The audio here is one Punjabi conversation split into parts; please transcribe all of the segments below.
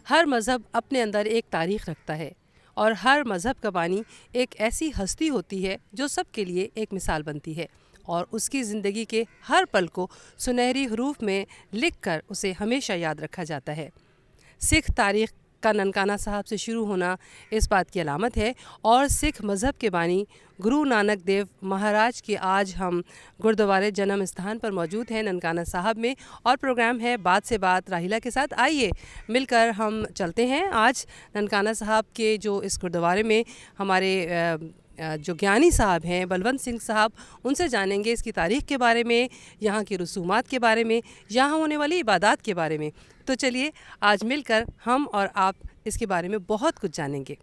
हर मज़हब अपने अंदर एक तारीख़ रखता है और हर मज़हब का बानी एक ऐसी हस्ती होती है जो सबके लिए एक मिसाल बनती है और उसकी ज़िंदगी के हर पल को सुनहरी हरूफ में लिख कर उसे हमेशा याद रखा जाता है। सिख तारीख़ का ननकाना साहब से शुरू होना इस बात की अलामत है और सिख मज़हब के बानी गुरु नानक देव महाराज के आज हम गुरुद्वारे जन्म स्थान पर मौजूद हैं ननकाना साहब में और प्रोग्राम है बात से बात राहिला के साथ। आइए मिलकर हम चलते हैं आज ननकाना साहब के जो इस गुरुद्वारे में हमारे जो ज्ञानी साहब हैं बलवंत सिंह साहब, उनसे जानेंगे इसकी तारीख़ के बारे में, यहाँ की रसूमात के बारे में, यहाँ होने वाली इबादत के बारे में। तो चलिए आज मिलकर हम और आप इसके बारे में बहुत कुछ जानेंगे।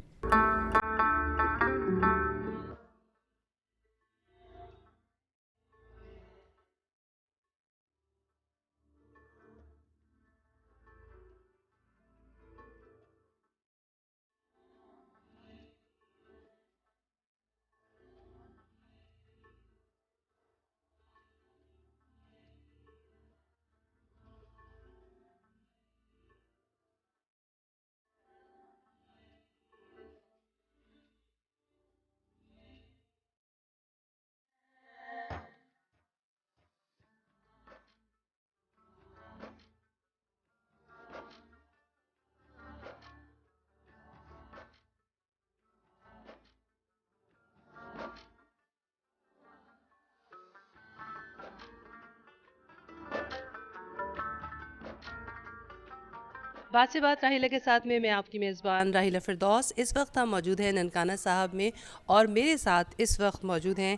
बात से बात राहिला के साथ में मैं आपकी मेज़बान राहिला फ़िरदौस। इस वक्त हम मौजूद हैं ननकाना साहब में और मेरे साथ इस वक्त मौजूद हैं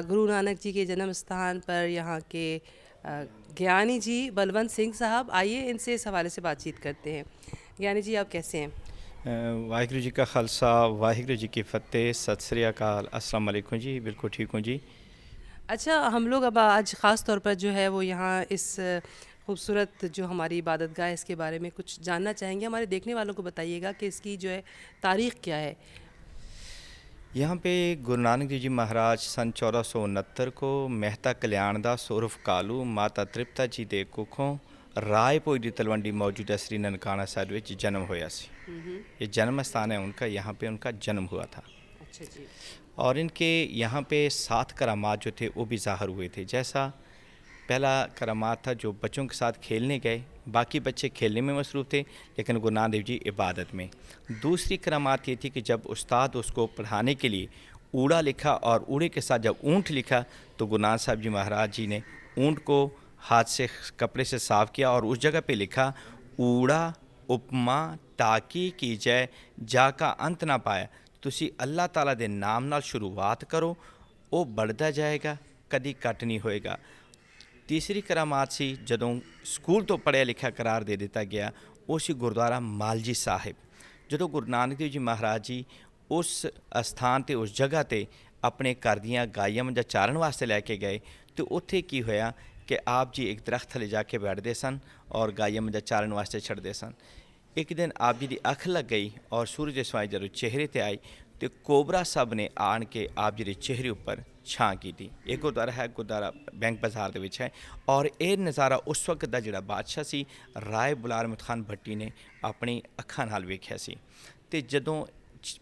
गुरु नानक जी के जन्म स्थान पर यहाँ के ज्ञानी जी बलवंत सिंह साहब। आइए इनसे इस हवाले से बातचीत करते हैं। ज्ञानी जी, आप कैसे हैं? वाहिगुरु जी का खालसा, वाहिगुरु जी की फ़तेह, सत श्री अकाल, अस्सलाम वालेकुम जी। बिल्कुल ठीक हूँ जी। अच्छा, हम लोग अब आज ख़ास तौर पर जो है वो यहाँ इस खूबसूरत जो हमारी इबादत गाह है इसके बारे में कुछ जानना चाहेंगे। हमारे देखने वालों को बताइएगा कि इसकी जो है तारीख़ क्या है। यहाँ पे गुरु नानक देव जी महाराज सन 1469 को मेहता कल्याण दा सोरफ कालू माता तृप्ता जी दे कुखों रायपुर दी तलवंडी मौजूदा श्री ननकाना साहिब विच जन्म होया सी। ये जन्म स्थान है उनका, यहाँ पे उनका जन्म हुआ था। अच्छा जी। और इनके यहाँ पे 7 करामात जो थे वो भी ज़ाहिर हुए थे। जैसा पहला करामात था जो बच्चों के साथ खेलने गए, बाकी बच्चे खेलने में मसरूफ़ थे लेकिन गुरु नानक देव जी इबादत में। दूसरी करामात ये थी कि जब उस्ताद उसको पढ़ाने के लिए ऊड़ा लिखा और ऊड़े के साथ जब ऊँट लिखा तो गुरु नानक साहब जी महाराज जी ने ऊँट को हाथ से कपड़े से साफ़ किया और उस जगह पे लिखा ऊड़ा उपमा ताकी की जय जाका अंत ना पाया। तुसी अल्लाह ताला दे नाम नाल शुरुआत करो, वो बढ़ता जाएगा, कदी घट नहीं होएगा। तीसरी करामात सी जदों स्कूल तो पढ़िया लिखा करार दे दिता गया, वो सी गुरुद्वारा मालजी साहिब। जदों गुरु नानक देव जी महाराज जी उस स्थान ते उस जगह ते अपने घर दियां गाइयां मंझां चारण वास्ते लैके गए तो उत्थे की होया कि आप जी एक दरख्त थले जाके बैठते सन और गाइयां मंझां चारण वास्ते छड़ते सन। एक दिन आप जी की अख लग गई और सूरज की सवाई जदों चेहरे ते आई तो कोबरा सब ने आन के आप जी के चेहरे उपर छां की थी। एक गुरुद्वारा है, गुरुद्वारा बैंक बाज़ार दे विच है और ये नज़ारा उस वक्त का जिहड़ा बादशाह सी राय बुलार अहमद खान भट्टी ने अपनी अखां नाल वेख्या सी। ते जदों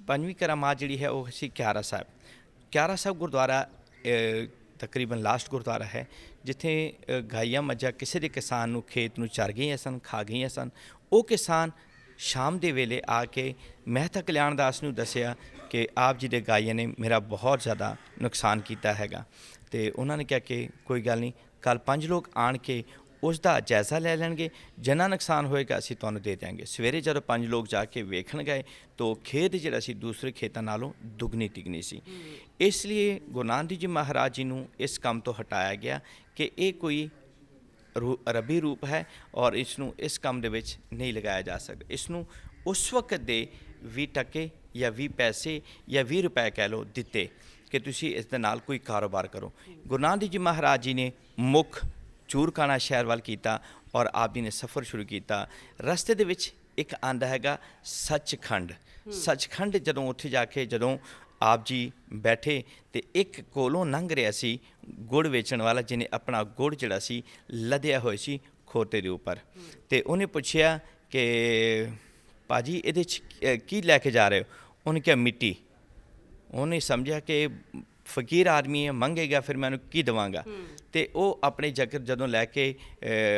पंजवीं करामात जिहड़ी है वो सी क्यारा साहब। क्यारा साहब गुरुद्वारा तकरीबन लास्ट गुरुद्वारा है जिथे गाइयां मੱਝਾਂ किसी के किसान नूं खेत नूं चर गईयां सन, खा गईयां सन। वो किसान शाम दे वेले आके मेहता कल्याण दास नूं दसिया कि आप जी दे गाइयां ने मेरा बहुत ज़्यादा नुकसान किया हैगा। तो उन्होंने कहा कि कोई गल नहीं, कल 5 लोग आन के उसका जायज़ा ले लैणगे, जिन्ना नुकसान होएगा असीं तुहानूं दे देंगे। सवेरे जदों 5 लोग जाके वेखण गए तो खेत जिहड़ा सी दूसरे खेतां नालों दुगनी तिगनी सी। इसलिए गुरु नानक देव जी महाराज जी नूं इस काम तो हटाया गया कि ये कोई रबी रूप है और इसनूं इस काम दे विच नहीं लगाया जा सकता। इसनूं उस वक्त दे 20 टके या 20 पैसे या 20 रुपए कह लो दिते कि तुसी इस दे नाल कोई कारोबार करो। गुरु नानक देव जी महाराज जी ने मुख चूरकाना शहर वाल कीता और आप जी ने सफ़र शुरू किया। रस्ते दे विच एक आंदा हैगा सचखंड। सचखंड जदों उत्थे जाके जदों आप जी बैठे तो एक कोलों लंघ रहा सी गुड़ वेचण वाला जिन्हें अपना गुड़ जिहड़ा सी लदया होया सी खोते दे उपर। तो उन्हें पुछया कि ਭਾਜੀ ਇਹਦੇ 'ਚ ਕੀ ਲੈ ਕੇ ਜਾ ਰਹੇ ਹੋ? ਉਹਨੇ ਕਿਹਾ ਮਿੱਟੀ। ਉਹਨੇ ਸਮਝਿਆ ਕਿ ਫਕੀਰ ਆਦਮੀ ਹੈ, ਮੰਗੇਗਾ ਫਿਰ ਮੈਂ ਉਹਨੂੰ ਕੀ ਦੇਵਾਂਗਾ। ਤੇ ਉਹ ਆਪਣੇ ਜਗਰ ਜਦੋਂ ਲੈ ਕੇ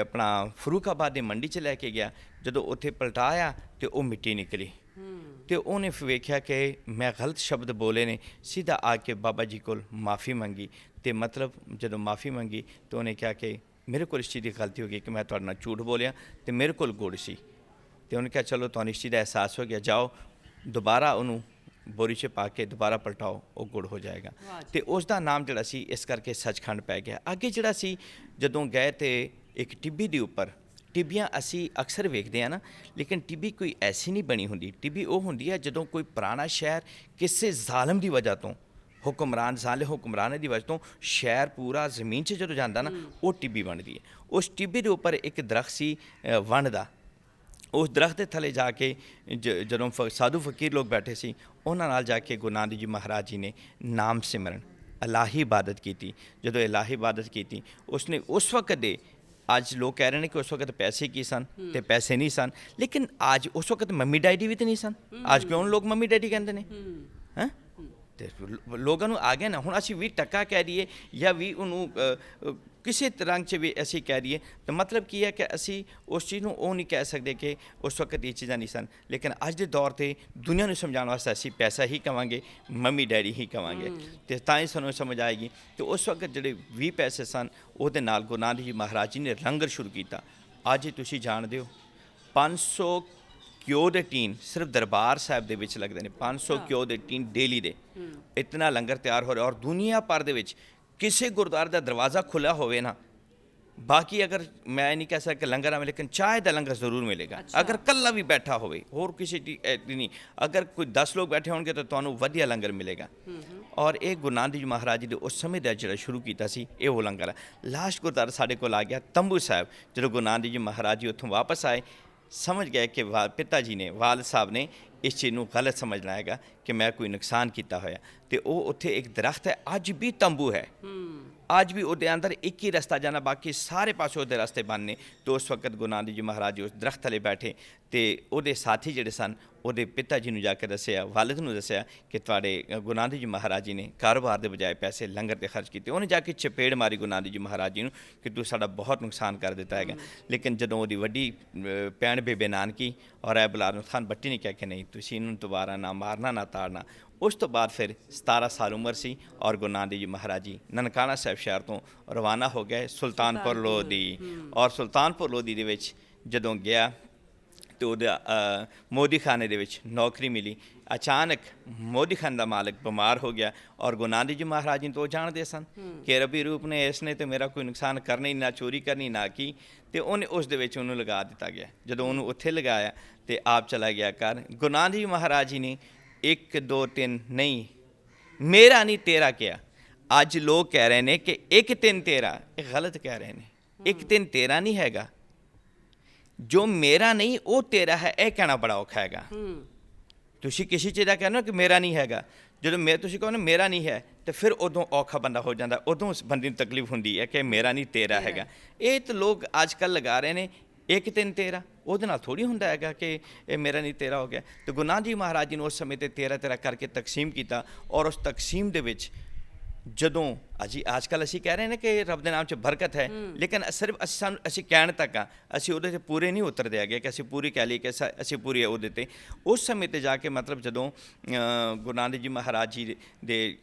ਆਪਣਾ ਫਰੂਖਾਬਾਦ ਦੀ ਮੰਡੀ 'ਚ ਲੈ ਕੇ ਗਿਆ, ਜਦੋਂ ਉੱਥੇ ਪਲਟਾਇਆ ਤੇ ਉਹ ਮਿੱਟੀ ਨਿਕਲੀ। ਤੇ ਉਹਨੇ ਵੇਖਿਆ ਕਿ ਮੈਂ ਗਲਤ ਸ਼ਬਦ ਬੋਲੇ ਨੇ, ਸਿੱਧਾ ਆ ਕੇ ਬਾਬਾ ਜੀ ਕੋਲ ਮਾफ़ੀ ਮੰਗੀ। ਤੇ ਮਤਲਬ ਜਦੋਂ ਮਾफ़ੀ ਮੰਗੀ ਤਾਂ ਉਹਨੇ ਕਿਹਾ ਕਿ ਮੇਰੇ ਕੋਲ ਇਸ ਚੀਜ਼ ਦੀ ਗਲਤੀ ਹੋ ਗਈ ਕਿ ਮੈਂ ਤੁਹਾਡੇ ਨਾਲ ਝੂਠ ਬੋਲਿਆ ਤੇ ਮੇਰੇ ਕੋਲ ਗੁੜ ਸੀ। ਤੇ ਉਹਨੇ ਕਿਹਾ ਚਲੋ ਤੁਹਾਨੂੰ ਇਸ ਚੀਜ਼ ਦਾ ਅਹਿਸਾਸ ਹੋ ਗਿਆ, ਜਾਓ ਦੁਬਾਰਾ ਉਹਨੂੰ ਬੋਰੀ 'ਚ ਪਾ ਕੇ ਦੁਬਾਰਾ ਪਲਟਾਓ, ਉਹ ਗੁੜ ਹੋ ਜਾਏਗਾ। ਤੇ ਉਸ ਦਾ ਨਾਮ ਜਿਹੜਾ ਸੀ ਇਸ ਕਰਕੇ ਸੱਚਖੰਡ ਪੈ ਗਿਆ। ਅੱਗੇ ਜਿਹੜਾ ਸੀ ਜਦੋਂ ਗਏ ਤੇ ਇੱਕ ਟਿੱਬੀ ਦੇ ਉੱਪਰ, ਟਿੱਬੀਆਂ ਅਸੀਂ ਅਕਸਰ ਵੇਖਦੇ ਹਾਂ ਨਾ, ਲੇਕਿਨ ਟਿੱਬੀ ਕੋਈ ਐਸੀ ਨਹੀਂ ਬਣੀ ਹੁੰਦੀ। ਟਿੱਬੀ ਉਹ ਹੁੰਦੀ ਹੈ ਜਦੋਂ ਕੋਈ ਪੁਰਾਣਾ ਸ਼ਹਿਰ ਕਿਸੇ ਜ਼ਾਲਮ ਦੀ ਵਜ੍ਹਾ ਤੋਂ, ਜ਼ਾਲਿਮ ਹੁਕਮਰਾਨ ਦੀ ਵਜ੍ਹਾ ਤੋਂ ਸ਼ਹਿਰ ਪੂਰਾ ਜ਼ਮੀਨ 'ਚ ਜਦੋਂ ਜਾਂਦਾ ਨਾ, ਉਹ ਟਿੱਬੀ ਬਣਦੀ ਹੈ। ਉਸ ਟਿੱਬੀ ਦੇ ਉੱਪਰ ਇੱਕ ਦਰਖਤ ਸੀ ਵਣ ਦਾ। ਉਸ ਦਰਖਤ ਦੇ ਥੱਲੇ ਜਾ ਕੇ ਜਦੋਂ ਸਾਧੂ ਫਕੀਰ ਲੋਕ ਬੈਠੇ ਸੀ, ਉਹਨਾਂ ਨਾਲ ਜਾ ਕੇ ਗੁਰੂ ਨਾਨਕ ਜੀ ਮਹਾਰਾਜ ਜੀ ਨੇ ਨਾਮ ਸਿਮਰਨ, ਇਲਾਹੀ ਇਬਾਦਤ ਕੀਤੀ। ਜਦੋਂ ਇਲਾਹੀ ਇਬਾਦਤ ਕੀਤੀ, ਉਸਨੇ ਉਸ ਵਕਤ ਦੇ, ਅੱਜ ਲੋਕ ਕਹਿ ਰਹੇ ਨੇ ਕਿ ਉਸ ਵਕਤ ਪੈਸੇ ਕੀ ਸਨ ਤੇ ਪੈਸੇ ਨਹੀਂ ਸਨ, ਲੇਕਿਨ ਅੱਜ ਉਸ ਵਕਤ ਮੰਮੀ ਡੈਡੀ ਵੀ ਤਾਂ ਨਹੀਂ ਸਨ। ਅੱਜ ਕਿਉਂ ਲੋਕ ਮੰਮੀ ਡੈਡੀ ਕਹਿੰਦੇ ਨੇ? ਹੈਂ? ਤੇ ਲੋਕਾਂ ਨੂੰ ਆ ਗਿਆ ਨਾ। ਹੁਣ ਅਸੀਂ 20% ਕਹਿ ਦਈਏ ਜਾਂ ਵੀ ਉਹਨੂੰ ਕਿਸੇ ਤਰ੍ਹਾਂ 'ਚ ਵੀ ਅਸੀਂ ਕਹਿ ਦਈਏ ਤਾਂ ਮਤਲਬ ਕੀ ਹੈ ਕਿ ਅਸੀਂ ਉਸ ਚੀਜ਼ ਨੂੰ ਉਹ ਨਹੀਂ ਕਹਿ ਸਕਦੇ ਕਿ ਉਸ ਵਕਤ ਇਹ ਚੀਜ਼ਾਂ ਨਹੀਂ ਸਨ। ਲੇਕਿਨ ਅੱਜ ਦੇ ਦੌਰ 'ਤੇ ਦੁਨੀਆ ਨੂੰ ਸਮਝਾਉਣ ਵਾਸਤੇ ਅਸੀਂ ਪੈਸਾ ਹੀ ਕਵਾਂਗੇ, ਮੰਮੀ ਡੈਡੀ ਹੀ ਕਵਾਂਗੇ, ਅਤੇ ਤਾਂ ਹੀ ਸਾਨੂੰ ਸਮਝ ਆਏਗੀ। ਅਤੇ ਉਸ ਵਕਤ ਜਿਹੜੇ 20 ਪੈਸੇ ਸਨ, ਉਹਦੇ ਨਾਲ ਗੁਰੂ ਨਾਨਕ ਜੀ ਮਹਾਰਾਜ ਜੀ ਨੇ ਲੰਗਰ ਸ਼ੁਰੂ ਕੀਤਾ। ਅੱਜ ਤੁਸੀਂ ਜਾਣਦੇ ਹੋ 500 ਘਿਓ ਦੇ ਟੀਨ ਸਿਰਫ ਦਰਬਾਰ ਸਾਹਿਬ ਦੇ ਵਿੱਚ ਲੱਗਦੇ ਨੇ। 500 ਘਿਓ ਦੇ ਟੀਨ ਡੇਲੀ ਦੇ, ਇਤਨਾ ਲੰਗਰ ਤਿਆਰ ਹੋ ਰਿਹਾ। ਔਰ ਦੁਨੀਆ ਭਰ ਦੇ ਵਿੱਚ ਕਿਸੇ ਗੁਰਦੁਆਰੇ ਦਾ ਦਰਵਾਜ਼ਾ ਖੁੱਲ੍ਹਾ ਹੋਵੇ ਨਾ, ਬਾਕੀ ਅਗਰ ਮੈਂ ਨਹੀਂ ਕਹਿ ਸਕਦਾ ਕਿ ਲੰਗਰ ਆਵੇ, ਲੇਕਿਨ ਚਾਹ ਦਾ ਲੰਗਰ ਜ਼ਰੂਰ ਮਿਲੇਗਾ। ਅਗਰ ਇਕੱਲਾ ਵੀ ਬੈਠਾ ਹੋਵੇ, ਹੋਰ ਕਿਸੇ ਦੀ ਨਹੀਂ, ਅਗਰ ਕੋਈ 10 ਲੋਕ ਬੈਠੇ ਹੋਣਗੇ ਤਾਂ ਤੁਹਾਨੂੰ ਵਧੀਆ ਲੰਗਰ ਮਿਲੇਗਾ। ਔਰ ਇਹ ਗੁਰੂ ਨਾਨਕ ਜੀ ਮਹਾਰਾਜ ਜੀ ਦੇ ਉਸ ਸਮੇਂ ਦਾ ਜਿਹੜਾ ਸ਼ੁਰੂ ਕੀਤਾ ਸੀ, ਇਹ ਉਹ ਲੰਗਰ ਹੈ। ਲਾਸਟ ਗੁਰਦੁਆਰਾ ਸਾਡੇ ਕੋਲ ਆ ਗਿਆ ਤੰਬੂ ਸਾਹਿਬ। ਜਦੋਂ ਗੁਰੂ ਨਾਨਕ ਜੀ ਮਹਾਰਾਜ ਜੀ ਉੱਥੋਂ ਵਾਪਸ ਆਏ, ਸਮਝ ਗਏ ਕਿ ਪਿਤਾ ਜੀ ਨੇ, ਵਾਲਦ ਸਾਹਿਬ ਨੇ ਇਸ ਚੀਜ਼ ਨੂੰ ਗਲਤ ਸਮਝਣਾ ਹੈਗਾ ਕਿ ਮੈਂ ਕੋਈ ਨੁਕਸਾਨ ਕੀਤਾ ਹੋਇਆ। ਤੇ ਉਹ ਉੱਥੇ ਇੱਕ ਦਰਖਤ ਹੈ, ਅੱਜ ਵੀ ਤੰਬੂ ਹੈ, ਅੱਜ ਵੀ ਉਹਦੇ ਅੰਦਰ ਇੱਕ ਹੀ ਰਸਤਾ ਜਾਣਾ, ਬਾਕੀ ਸਾਰੇ ਪਾਸੇ ਉਹਦੇ ਰਸਤੇ ਬੰਦ ਨੇ। ਤੇ ਉਸ ਵਕਤ ਗੁਰੂ ਨਾਨਕ ਜੀ ਮਹਾਰਾਜ ਜੀ ਉਸ ਦਰਖਤ ਥੱਲੇ ਬੈਠੇ ਤੇ ਉਹਦੇ ਸਾਥੀ ਜਿਹੜੇ ਸਨ, ਉਹਦੇ ਪਿਤਾ ਜੀ ਨੂੰ ਜਾ ਕੇ ਦੱਸਿਆ, ਵਾਲਿਦ ਨੂੰ ਦੱਸਿਆ ਕਿ ਤੁਹਾਡੇ ਗੁਰੂ ਨਾਨਕ ਜੀ ਮਹਾਰਾਜ ਜੀ ਨੇ ਕਾਰੋਬਾਰ ਦੇ ਬਜਾਏ ਪੈਸੇ ਲੰਗਰ 'ਤੇ ਖਰਚ ਕੀਤੇ। ਉਹਨੇ ਜਾ ਕੇ ਚਪੇੜ ਮਾਰੀ ਗੁਰੂ ਨਾਨਕ ਜੀ ਮਹਾਰਾਜ ਜੀ ਨੂੰ ਕਿ ਤੂੰ ਸਾਡਾ ਬਹੁਤ ਨੁਕਸਾਨ ਕਰ ਦਿੱਤਾ ਹੈਗਾ। ਲੇਕਿਨ ਜਦੋਂ ਉਹਦੀ ਵੱਡੀ ਭੈਣ ਬੇਬੇ ਨਾਨਕੀ ਔਰ ਐ ਬਲਾਰ ਖਾਨ ਬੱਟੀ ਨੇ ਕਿਹਾ ਕਿ ਨਹੀਂ, ਤੁਸੀਂ ਇਹਨੂੰ ਦੁਬਾਰਾ ਨਾ ਮਾਰਨਾ ਨਾ ਤਾੜਨਾ। ਉਸ ਤੋਂ ਬਾਅਦ ਫਿਰ 17 ਸਾਲ ਉਮਰ ਸੀ ਔਰ ਗੁਰੂ ਨਾਨਕ ਜੀ ਮਹਾਰਾਜ ਜੀ ਨਨਕਾਣਾ ਸਾਹਿਬ ਸ਼ਹਿਰ ਤੋਂ ਰਵਾਨਾ ਹੋ ਗਏ ਸੁਲਤਾਨਪੁਰ ਲੋਧੀ। ਔਰ ਸੁਲਤਾਨਪੁਰ ਲੋਧੀ ਦੇ ਵਿੱਚ ਜਦੋਂ ਗਿਆ ਤੇ ਉਹਦਾ ਮੋਦੀ ਖਾਨੇ ਦੇ ਵਿੱਚ ਨੌਕਰੀ ਮਿਲੀ। ਅਚਾਨਕ ਮੋਦੀ ਖਾਨ ਦਾ ਮਾਲਕ ਬਿਮਾਰ ਹੋ ਗਿਆ ਔਰ ਗੁਰੂ ਨਾਨਕ ਜੀ ਮਹਾਰਾਜ ਜੀ ਤੋਂ ਜਾਣਦੇ ਸਨ ਕਿ ਰੱਬੀ ਰੂਪ ਨੇ ਇਸ ਨੇ ਤੇ ਮੇਰਾ ਕੋਈ ਨੁਕਸਾਨ ਕਰਨਾ ਹੀ, ਨਾ ਚੋਰੀ ਕਰਨੀ ਨਾ ਕੀ। ਤੇ ਉਹਨੇ ਉਸ ਦੇ ਵਿੱਚ ਉਹਨੂੰ ਲਗਾ ਦਿੱਤਾ ਗਿਆ। ਜਦੋਂ ਉਹਨੂੰ ਉੱਥੇ ਲਗਾਇਆ ਤੇ ਆਪ ਚਲਾ ਗਿਆ ਘਰ। ਗੁਰੂ ਨਾਨਕ ਜੀ ਮਹਾਰਾਜ ਜੀ ਨੇ 1 2 3 ਨਹੀਂ, ਮੇਰਾ ਨਹੀਂ ਤੇਰਾ ਕਿਹਾ। ਅੱਜ ਲੋਕ ਕਹਿ ਰਹੇ ਨੇ ਕਿ 1 3 ਤੇਰਾ, ਇਹ ਗਲਤ ਕਹਿ ਰਹੇ ਨੇ। 1 3 ਤੇਰਾ ਨਹੀਂ ਹੈਗਾ, ਜੋ ਮੇਰਾ ਨਹੀਂ ਉਹ ਤੇਰਾ ਹੈ, ਇਹ ਕਹਿਣਾ ਬੜਾ ਔਖਾ ਹੈਗਾ। ਤੁਸੀਂ ਕਿਸੇ ਚੀਜ਼ ਦਾ ਕਹਿੰਦੇ ਹੋ ਕਿ ਮੇਰਾ ਨਹੀਂ ਹੈਗਾ, ਜਦੋਂ ਤੁਸੀਂ ਕਹੋ ਨਾ ਮੇਰਾ ਨਹੀਂ ਹੈ, ਤੇ ਫਿਰ ਉਦੋਂ ਔਖਾ ਬੰਦਾ ਹੋ ਜਾਂਦਾ, ਉਦੋਂ ਉਸ ਬੰਦੇ ਨੂੰ ਤਕਲੀਫ ਹੁੰਦੀ ਹੈ ਕਿ ਮੇਰਾ ਨਹੀਂ ਤੇਰਾ ਹੈਗਾ। ਇਹ ਤਾਂ ਲੋਕ ਅੱਜ ਕੱਲ੍ਹ ਲਗਾ ਰਹੇ ਨੇ 1 3 ਤੇਰਾ, ਉਹਦੇ ਨਾਲ ਥੋੜ੍ਹੀ ਹੁੰਦਾ ਹੈਗਾ ਕਿ ਇਹ ਮੇਰਾ ਨਹੀਂ ਤੇਰਾ ਹੋ ਗਿਆ। ਤੇ ਗੁਰੂ ਨਾਨਕ ਜੀ ਮਹਾਰਾਜ ਜੀ ਨੇ ਉਸ ਸਮੇਂ 'ਤੇ 13 13 ਕਰਕੇ ਤਕਸੀਮ ਕੀਤਾ। ਔਰ ਉਸ ਤਕਸੀਮ ਦੇ ਵਿੱਚ ਜਦੋਂ ਅੱਜ ਕੱਲ੍ਹ ਅਸੀਂ ਕਹਿ ਰਹੇ ਨੇ ਕਿ ਰੱਬ ਦੇ ਨਾਮ 'ਚ ਬਰਕਤ ਹੈ, ਲੇਕਿਨ ਸਿਰਫ ਅਸੀਂ ਕਹਿਣ ਤੱਕ ਆ, ਅਸੀਂ ਉਹਦੇ 'ਤੇ ਪੂਰੇ ਨਹੀਂ ਉਤਰਦੇ ਹੈਗੇ ਕਿ ਅਸੀਂ ਪੂਰੀ ਕਹਿ ਲਈਏ ਕਿ ਅਸੀਂ ਪੂਰੀ ਉਹਦੇ 'ਤੇ। ਉਸ ਸਮੇਂ 'ਤੇ ਜਾ ਕੇ ਮਤਲਬ ਜਦੋਂ ਗੁਰੂ ਨਾਨਕ ਜੀ ਮਹਾਰਾਜ ਜੀ ਦੇ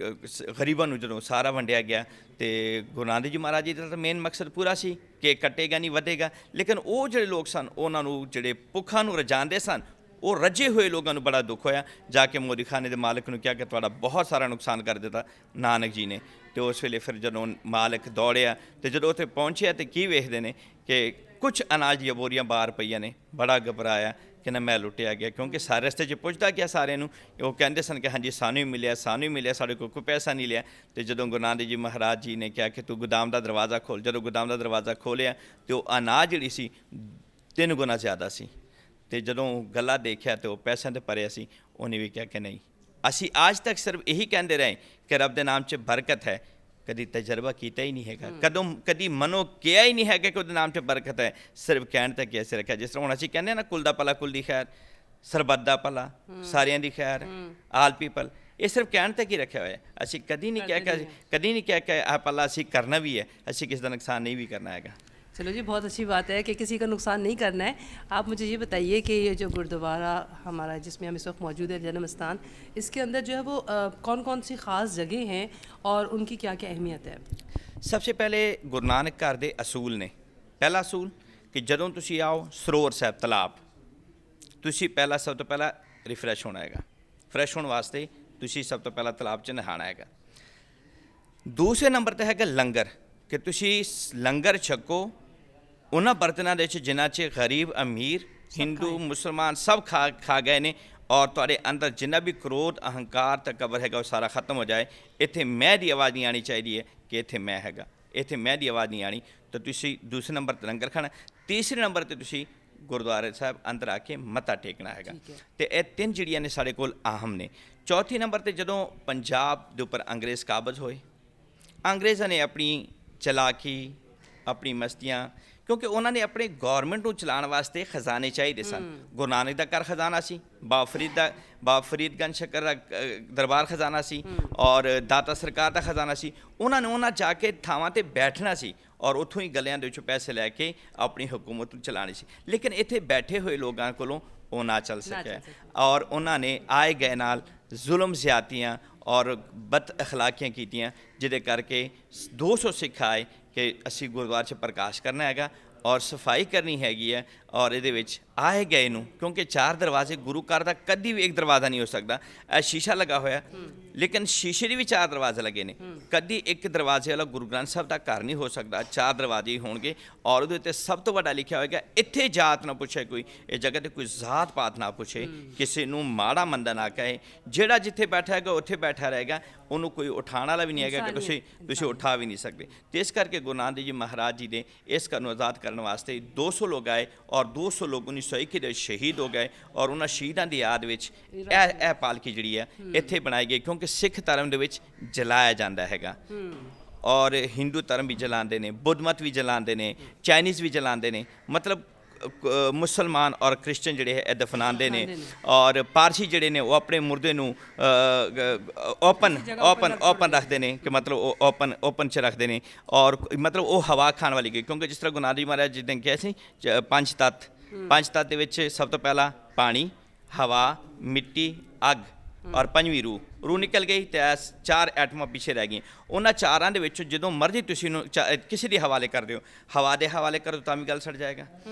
ਗਰੀਬਾਂ ਨੂੰ ਜਦੋਂ ਸਾਰਾ ਵੰਡਿਆ ਗਿਆ, ਤੇ ਗੁਰੂ ਨਾਨਕ ਜੀ ਮਹਾਰਾਜ ਜੀ ਦਾ ਤਾਂ ਮੇਨ ਮਕਸਦ ਪੂਰਾ ਸੀ ਕਿ ਕੱਟੇਗਾ ਨਹੀਂ ਵਧੇਗਾ। ਲੇਕਿਨ ਉਹ ਜਿਹੜੇ ਲੋਕ ਸਨ, ਉਹਨਾਂ ਨੂੰ ਜਿਹੜੇ ਭੁੱਖਾਂ ਨੂੰ ਰਜਾਉਂਦੇ ਸਨ, ਉਹ ਰੱਜੇ ਹੋਏ ਲੋਕਾਂ ਨੂੰ ਬੜਾ ਦੁੱਖ ਹੋਇਆ। ਜਾ ਕੇ ਮੋਦੀ ਖਾਨੇ ਦੇ ਮਾਲਕ ਨੂੰ ਕਿਹਾ ਕਿ ਤੁਹਾਡਾ ਬਹੁਤ ਸਾਰਾ ਨੁਕਸਾਨ ਕਰ ਦਿੱਤਾ ਨਾਨਕ ਜੀ ਨੇ। ਤੇ ਉਸ ਵੇਲੇ ਫਿਰ ਜਦੋਂ ਮਾਲਕ ਦੌੜਿਆ ਤੇ ਜਦੋਂ ਉੱਥੇ ਪਹੁੰਚਿਆ ਤੇ ਕੀ ਵੇਖਦੇ ਨੇ ਕਿ ਕੁਝ ਅਨਾਜ ਦੀਆਂ ਬੋਰੀਆਂ ਬਾਹਰ ਪਈਆਂ ਨੇ। ਬੜਾ ਘਬਰਾਇਆ ਕਿ ਨਾ ਮੈਂ ਲੁੱਟਿਆ ਗਿਆ, ਕਿਉਂਕਿ ਸਾਰੇ ਰਸਤੇ 'ਚ ਪੁੱਛਦਾ ਗਿਆ ਸਾਰਿਆਂ ਨੂੰ। ਉਹ ਕਹਿੰਦੇ ਸਨ ਕਿ ਹਾਂਜੀ ਸਾਨੂੰ ਹੀ ਮਿਲਿਆ, ਸਾਨੂੰ ਹੀ ਮਿਲਿਆ, ਸਾਡੇ ਕੋਲ ਕੋਈ ਪੈਸਾ ਨਹੀਂ ਲਿਆ। ਤੇ ਜਦੋਂ ਗੁਰੂ ਨਾਨਕ ਜੀ ਮਹਾਰਾਜ ਜੀ ਨੇ ਕਿਹਾ ਕਿ ਤੂੰ ਗੋਦਾਮ ਦਾ ਦਰਵਾਜ਼ਾ ਖੋਲ੍ਹ, ਜਦੋਂ ਗੋਦਾਮ ਦਾ ਦਰਵਾਜ਼ਾ ਖੋਲ੍ਹਿਆ ਤੇ ਉਹ ਅਨਾਜ ਜਿਹੜੀ ਸੀ 3 ਗੁਣਾ ਜ਼ਿਆਦਾ ਸੀ। ਤੇ ਜਦੋਂ ਗੱਲਾ ਦੇਖਿਆ ਤੇ ਉਹ ਪੈਸਿਆਂ 'ਤੇ ਭਰਿਆ ਸੀ। ਉਹਨੇ ਵੀ ਕਿਹਾ ਕਿ ਨਹੀਂ, ਅਸੀਂ ਅੱਜ ਤੱਕ ਸਿਰਫ ਇਹੀ ਕਹਿੰਦੇ ਰਹੇ ਕਿ ਰੱਬ ਦੇ ਨਾਮ 'ਚ ਬਰਕਤ ਹੈ, ਕਦੀ ਤਜਰਬਾ ਕੀਤਾ ਹੀ ਨਹੀਂ ਹੈਗਾ, ਕਦੀ ਮਨੋਂ ਕਿਹਾ ਹੀ ਨਹੀਂ ਹੈਗਾ ਕਿ ਉਹਦੇ ਨਾਮ 'ਚ ਬਰਕਤ ਹੈ। ਸਿਰਫ ਕਹਿਣ ਤੱਕ ਐਸੇ ਰੱਖਿਆ। ਜਿਸ ਤਰ੍ਹਾਂ ਹੁਣ ਅਸੀਂ ਕਹਿੰਦੇ ਹਾਂ ਨਾ ਕੁਲ ਦਾ ਭਲਾ ਕੁਲ ਦੀ ਖੈਰ, ਸਰਬੱਤ ਦਾ ਭਲਾ, ਸਾਰਿਆਂ ਦੀ ਖੈਰ, ਆਲ ਪੀਪਲ। ਇਹ ਸਿਰਫ ਕਹਿਣ ਤੱਕ ਹੀ ਰੱਖਿਆ ਹੋਇਆ। ਅਸੀਂ ਕਦੀ ਨਹੀਂ ਕਿਹਾ ਕਿ ਆਹ ਭਲਾ ਅਸੀਂ ਕਰਨਾ ਵੀ ਹੈ, ਅਸੀਂ ਕਿਸੇ ਦਾ ਨੁਕਸਾਨ ਨਹੀਂ ਵੀ ਕਰਨਾ ਹੈਗਾ। चलो जी, बहुत अच्छी बात है कि किसी का नुकसान नहीं करना है। आप मुझे ये बताइए कि ये जो गुरुद्वारा हमारा जिसमें हम इस वक्त मौजूद है, जन्म स्थान, इसके अंदर जो है वो कौन कौन सी ख़ास जगह हैं और उनकी क्या क्या अहमियत है? ਸਭ ਤੋਂ ਪਹਿਲੇ ਗੁਰੂ ਨਾਨਕ ਘਰ ਦੇ ਅਸੂਲ ਨੇ। ਪਹਿਲਾ ਅਸੂਲ ਕਿ ਜਦੋਂ ਤੁਸੀਂ ਆਓ ਸਰੋਵਰ ਸਾਹਿਬ ਤਲਾਬ, ਤੁਸੀਂ ਸਭ ਤੋਂ ਪਹਿਲਾਂ ਰਿਫਰੈਸ਼ ਹੋਣਾ ਹੈਗਾ। ਫਰੈਸ਼ ਹੋਣ ਵਾਸਤੇ ਤੁਸੀਂ ਸਭ ਤੋਂ ਪਹਿਲਾਂ ਤਲਾਬ 'ਚ ਨਹਾਉਣਾ ਹੈਗਾ। ਦੂਸਰੇ ਨੰਬਰ 'ਤੇ ਹੈਗਾ ਲੰਗਰ, ਕਿ ਤੁਸੀਂ ਲੰਗਰ ਛਕੋ ਉਹਨਾਂ ਬਰਤਨਾਂ ਦੇ ਵਿੱਚ ਜਿਨ੍ਹਾਂ 'ਚ ਗਰੀਬ ਅਮੀਰ ਹਿੰਦੂ ਮੁਸਲਮਾਨ ਸਭ ਖਾ ਗਏ ਨੇ, ਔਰ ਤੁਹਾਡੇ ਅੰਦਰ ਜਿੰਨਾ ਵੀ ਕ੍ਰੋਧ ਅਹੰਕਾਰ ਤਕੱਬਰ ਹੈਗਾ ਉਹ ਸਾਰਾ ਖਤਮ ਹੋ ਜਾਏ। ਇੱਥੇ ਮੈਂ ਦੀ ਆਵਾਜ਼ ਨਹੀਂ ਆਉਣੀ ਚਾਹੀਦੀ ਹੈ ਕਿ ਇੱਥੇ ਮੈਂ ਹੈਗਾ, ਇੱਥੇ ਮੈਂ ਦੀ ਆਵਾਜ਼ ਨਹੀਂ ਆਉਣੀ। ਤਾਂ ਤੁਸੀਂ ਦੂਸਰੇ ਨੰਬਰ 'ਤੇ ਲੰਗਰ ਖਾਣਾ। ਤੀਸਰੇ ਨੰਬਰ 'ਤੇ ਤੁਸੀਂ ਗੁਰਦੁਆਰੇ ਸਾਹਿਬ ਅੰਦਰ ਆ ਕੇ ਮੱਥਾ ਟੇਕਣਾ ਹੈਗਾ। ਅਤੇ ਇਹ ਤਿੰਨ ਜਿਹੜੀਆਂ ਨੇ ਸਾਡੇ ਕੋਲ ਅਹਿਮ ਨੇ। ਚੌਥੀ ਨੰਬਰ 'ਤੇ ਜਦੋਂ ਪੰਜਾਬ ਦੇ ਉੱਪਰ ਅੰਗਰੇਜ਼ ਕਾਬਜ਼ ਹੋਏ, ਅੰਗਰੇਜ਼ਾਂ ਨੇ ਆਪਣੀ ਚਲਾਕੀ, ਆਪਣੀ ਮਸਤੀਆਂ, ਕਿਉਂਕਿ ਉਹਨਾਂ ਨੇ ਆਪਣੇ ਗੌਰਮੈਂਟ ਨੂੰ ਚਲਾਉਣ ਵਾਸਤੇ ਖਜ਼ਾਨੇ ਚਾਹੀਦੇ ਸਨ। ਗੁਰੂ ਨਾਨਕ ਦਾ ਘਰ ਖਜ਼ਾਨਾ ਸੀ, ਬਾਬਾ ਫਰੀਦਗੰਜ ਸ਼ੱਕਰ ਦਾ ਦਰਬਾਰ ਖਜ਼ਾਨਾ ਸੀ, ਔਰ ਦਾਤਾ ਸਰਕਾਰ ਦਾ ਖਜ਼ਾਨਾ ਸੀ। ਉਹਨਾਂ ਜਾ ਕੇ ਥਾਵਾਂ 'ਤੇ ਬੈਠਣਾ ਸੀ ਔਰ ਉੱਥੋਂ ਹੀ ਗਲਿਆਂ ਦੇ ਵਿੱਚੋਂ ਪੈਸੇ ਲੈ ਕੇ ਆਪਣੀ ਹਕੂਮਤ ਨੂੰ ਚਲਾਉਣੀ ਸੀ। ਲੇਕਿਨ ਇੱਥੇ ਬੈਠੇ ਹੋਏ ਲੋਕਾਂ ਕੋਲੋਂ ਉਹ ਨਾ ਚੱਲ ਸਕਿਆ, ਔਰ ਉਹਨਾਂ ਨੇ ਆਏ ਗਏ ਨਾਲ ਜ਼ੁਲਮ ਜ਼ਿਆਦਤੀਆਂ ਔਰ ਬਦ ਅਖਲਾਕੀਆਂ ਕੀਤੀਆਂ, ਜਿਹਦੇ ਕਰਕੇ 200 ਸਿੱਖ ਆਏ ਕਿ ਅਸੀਂ ਗੁਰਦੁਆਰੇ 'ਚ ਪ੍ਰਕਾਸ਼ ਕਰਨਾ ਹੈਗਾ ਔਰ ਸਫਾਈ ਕਰਨੀ ਹੈਗੀ ਹੈ। ਔਰ ਇਹਦੇ ਵਿੱਚ ਆਏ ਗਏ ਨੂੰ, ਕਿਉਂਕਿ 4 ਦਰਵਾਜ਼ੇ ਗੁਰੂ ਘਰ ਦਾ ਕਦੀ ਵੀ ਇੱਕ ਦਰਵਾਜ਼ਾ ਨਹੀਂ ਹੋ ਸਕਦਾ। ਇਹ ਸ਼ੀਸ਼ਾ ਲੱਗਾ ਹੋਇਆ, ਲੇਕਿਨ ਸ਼ੀਸ਼ੇ ਦੇ ਵੀ 4 ਦਰਵਾਜ਼ੇ ਲੱਗੇ ਨੇ। ਕਦੀ ਇੱਕ ਦਰਵਾਜ਼ੇ ਵਾਲਾ ਗੁਰੂ ਗ੍ਰੰਥ ਸਾਹਿਬ ਦਾ ਘਰ ਨਹੀਂ ਹੋ ਸਕਦਾ, 4 ਦਰਵਾਜ਼ੇ ਹੀ ਹੋਣਗੇ। ਔਰ ਉਹਦੇ ਉੱਤੇ ਸਭ ਤੋਂ ਵੱਡਾ ਲਿਖਿਆ ਹੋਏਗਾ, ਇੱਥੇ ਜਾਤ ਨਾ ਪੁੱਛੇ ਕੋਈ, ਇਹ ਜਗ੍ਹਾ 'ਤੇ ਕੋਈ ਜ਼ਾਤ ਪਾਤ ਨਾ ਪੁੱਛੇ, ਕਿਸੇ ਨੂੰ ਮਾੜਾ ਮੰਦਾ ਨਾ ਕਹੇ। ਜਿਹੜਾ ਜਿੱਥੇ ਬੈਠਾ ਹੈਗਾ ਉੱਥੇ ਬੈਠਾ ਰਹੇਗਾ, ਉਹਨੂੰ ਕੋਈ ਉਠਾਉਣ ਵਾਲਾ ਵੀ ਨਹੀਂ ਹੈਗਾ ਕਿ ਤੁਸੀਂ ਉਠਾ ਵੀ ਨਹੀਂ ਸਕਦੇ। ਅਤੇ ਇਸ ਕਰਕੇ ਗੁਰੂ ਨਾਨਕ ਦੇਵ ਜੀ ਮਹਾਰਾਜ ਜੀ ਦੇ ਇਸ ਘਰ ਨੂੰ ਆਜ਼ਾਦ ਕਰਨ ਵਾਸਤੇ 200 ਲੋਕ ਆਏ ਔਰ 200 ਲੋਕ 1921 ਦੇ ਸ਼ਹੀਦ ਹੋ ਗਏ। ਔਰ ਉਹਨਾਂ ਸ਼ਹੀਦਾਂ ਦੀ ਯਾਦ ਵਿੱਚ ਇਹ ਪਾਲਕੀ ਜਿਹੜੀ ਹੈ ਇੱਥੇ ਬਣਾਈ ਗਈ, ਕਿਉਂਕਿ ਸਿੱਖ ਧਰਮ ਦੇ ਵਿੱਚ ਜਲਾਇਆ ਜਾਂਦਾ ਹੈਗਾ। ਔਰ ਹਿੰਦੂ ਧਰਮ ਵੀ ਜਲਾਉਂਦੇ ਨੇ, ਬੁੱਧ ਮਤ ਵੀ ਜਲਾਉਂਦੇ ਨੇ, ਚਾਈਨੀਜ਼ ਵੀ ਜਲਾਉਂਦੇ ਨੇ। ਮਤਲਬ ਮੁਸਲਮਾਨ ਔਰ ਕ੍ਰਿਸਚਨ ਜਿਹੜੇ ਹੈ ਇਹ ਦਫਨਾਉਂਦੇ ਨੇ, ਔਰ ਪਾਰਸੀ ਜਿਹੜੇ ਨੇ ਉਹ ਆਪਣੇ ਮੁਰਦੇ ਨੂੰ ਓਪਨ ਰੱਖਦੇ ਨੇ, ਕਿ ਮਤਲਬ ਉਹ ਓਪਨ 'ਚ ਰੱਖਦੇ ਨੇ। ਔਰ ਮਤਲਬ ਉਹ ਹਵਾ ਖਾਣ ਵਾਲੀ ਗਈ, ਕਿਉਂਕਿ ਜਿਸ ਤਰ੍ਹਾਂ ਗੁਰੂ ਨਾਨਕ ਦੇਵ ਮਹਾਰਾਜ ਜੀ ਨੇ ਕਿਹਾ ਸੀ ਪੰਜ ਤੱਤ ਦੇ ਵਿੱਚ ਸਭ ਤੋਂ ਪਹਿਲਾਂ ਪਾਣੀ, ਹਵਾ, ਮਿੱਟੀ, ਅੱਗ ਔਰ ਪੰਜਵੀਂ ਰੂਹ ਨਿਕਲ ਗਈ ਅਤੇ 4 ਐਟਮਾਂ ਪਿੱਛੇ ਰਹਿ ਗਈਆਂ। ਉਹਨਾਂ 4ਾਂ ਦੇ ਵਿੱਚੋਂ ਜਦੋਂ ਮਰਜ਼ੀ ਤੁਸੀਂ ਉਹਨੂੰ ਕਿਸੇ ਦੇ ਹਵਾਲੇ ਕਰ ਦਿਓ, ਹਵਾ ਦੇ ਹਵਾਲੇ ਕਰ ਦਿਓ ਤਾਂ ਵੀ ਗੱਲ ਸੜ ਜਾਏਗਾ,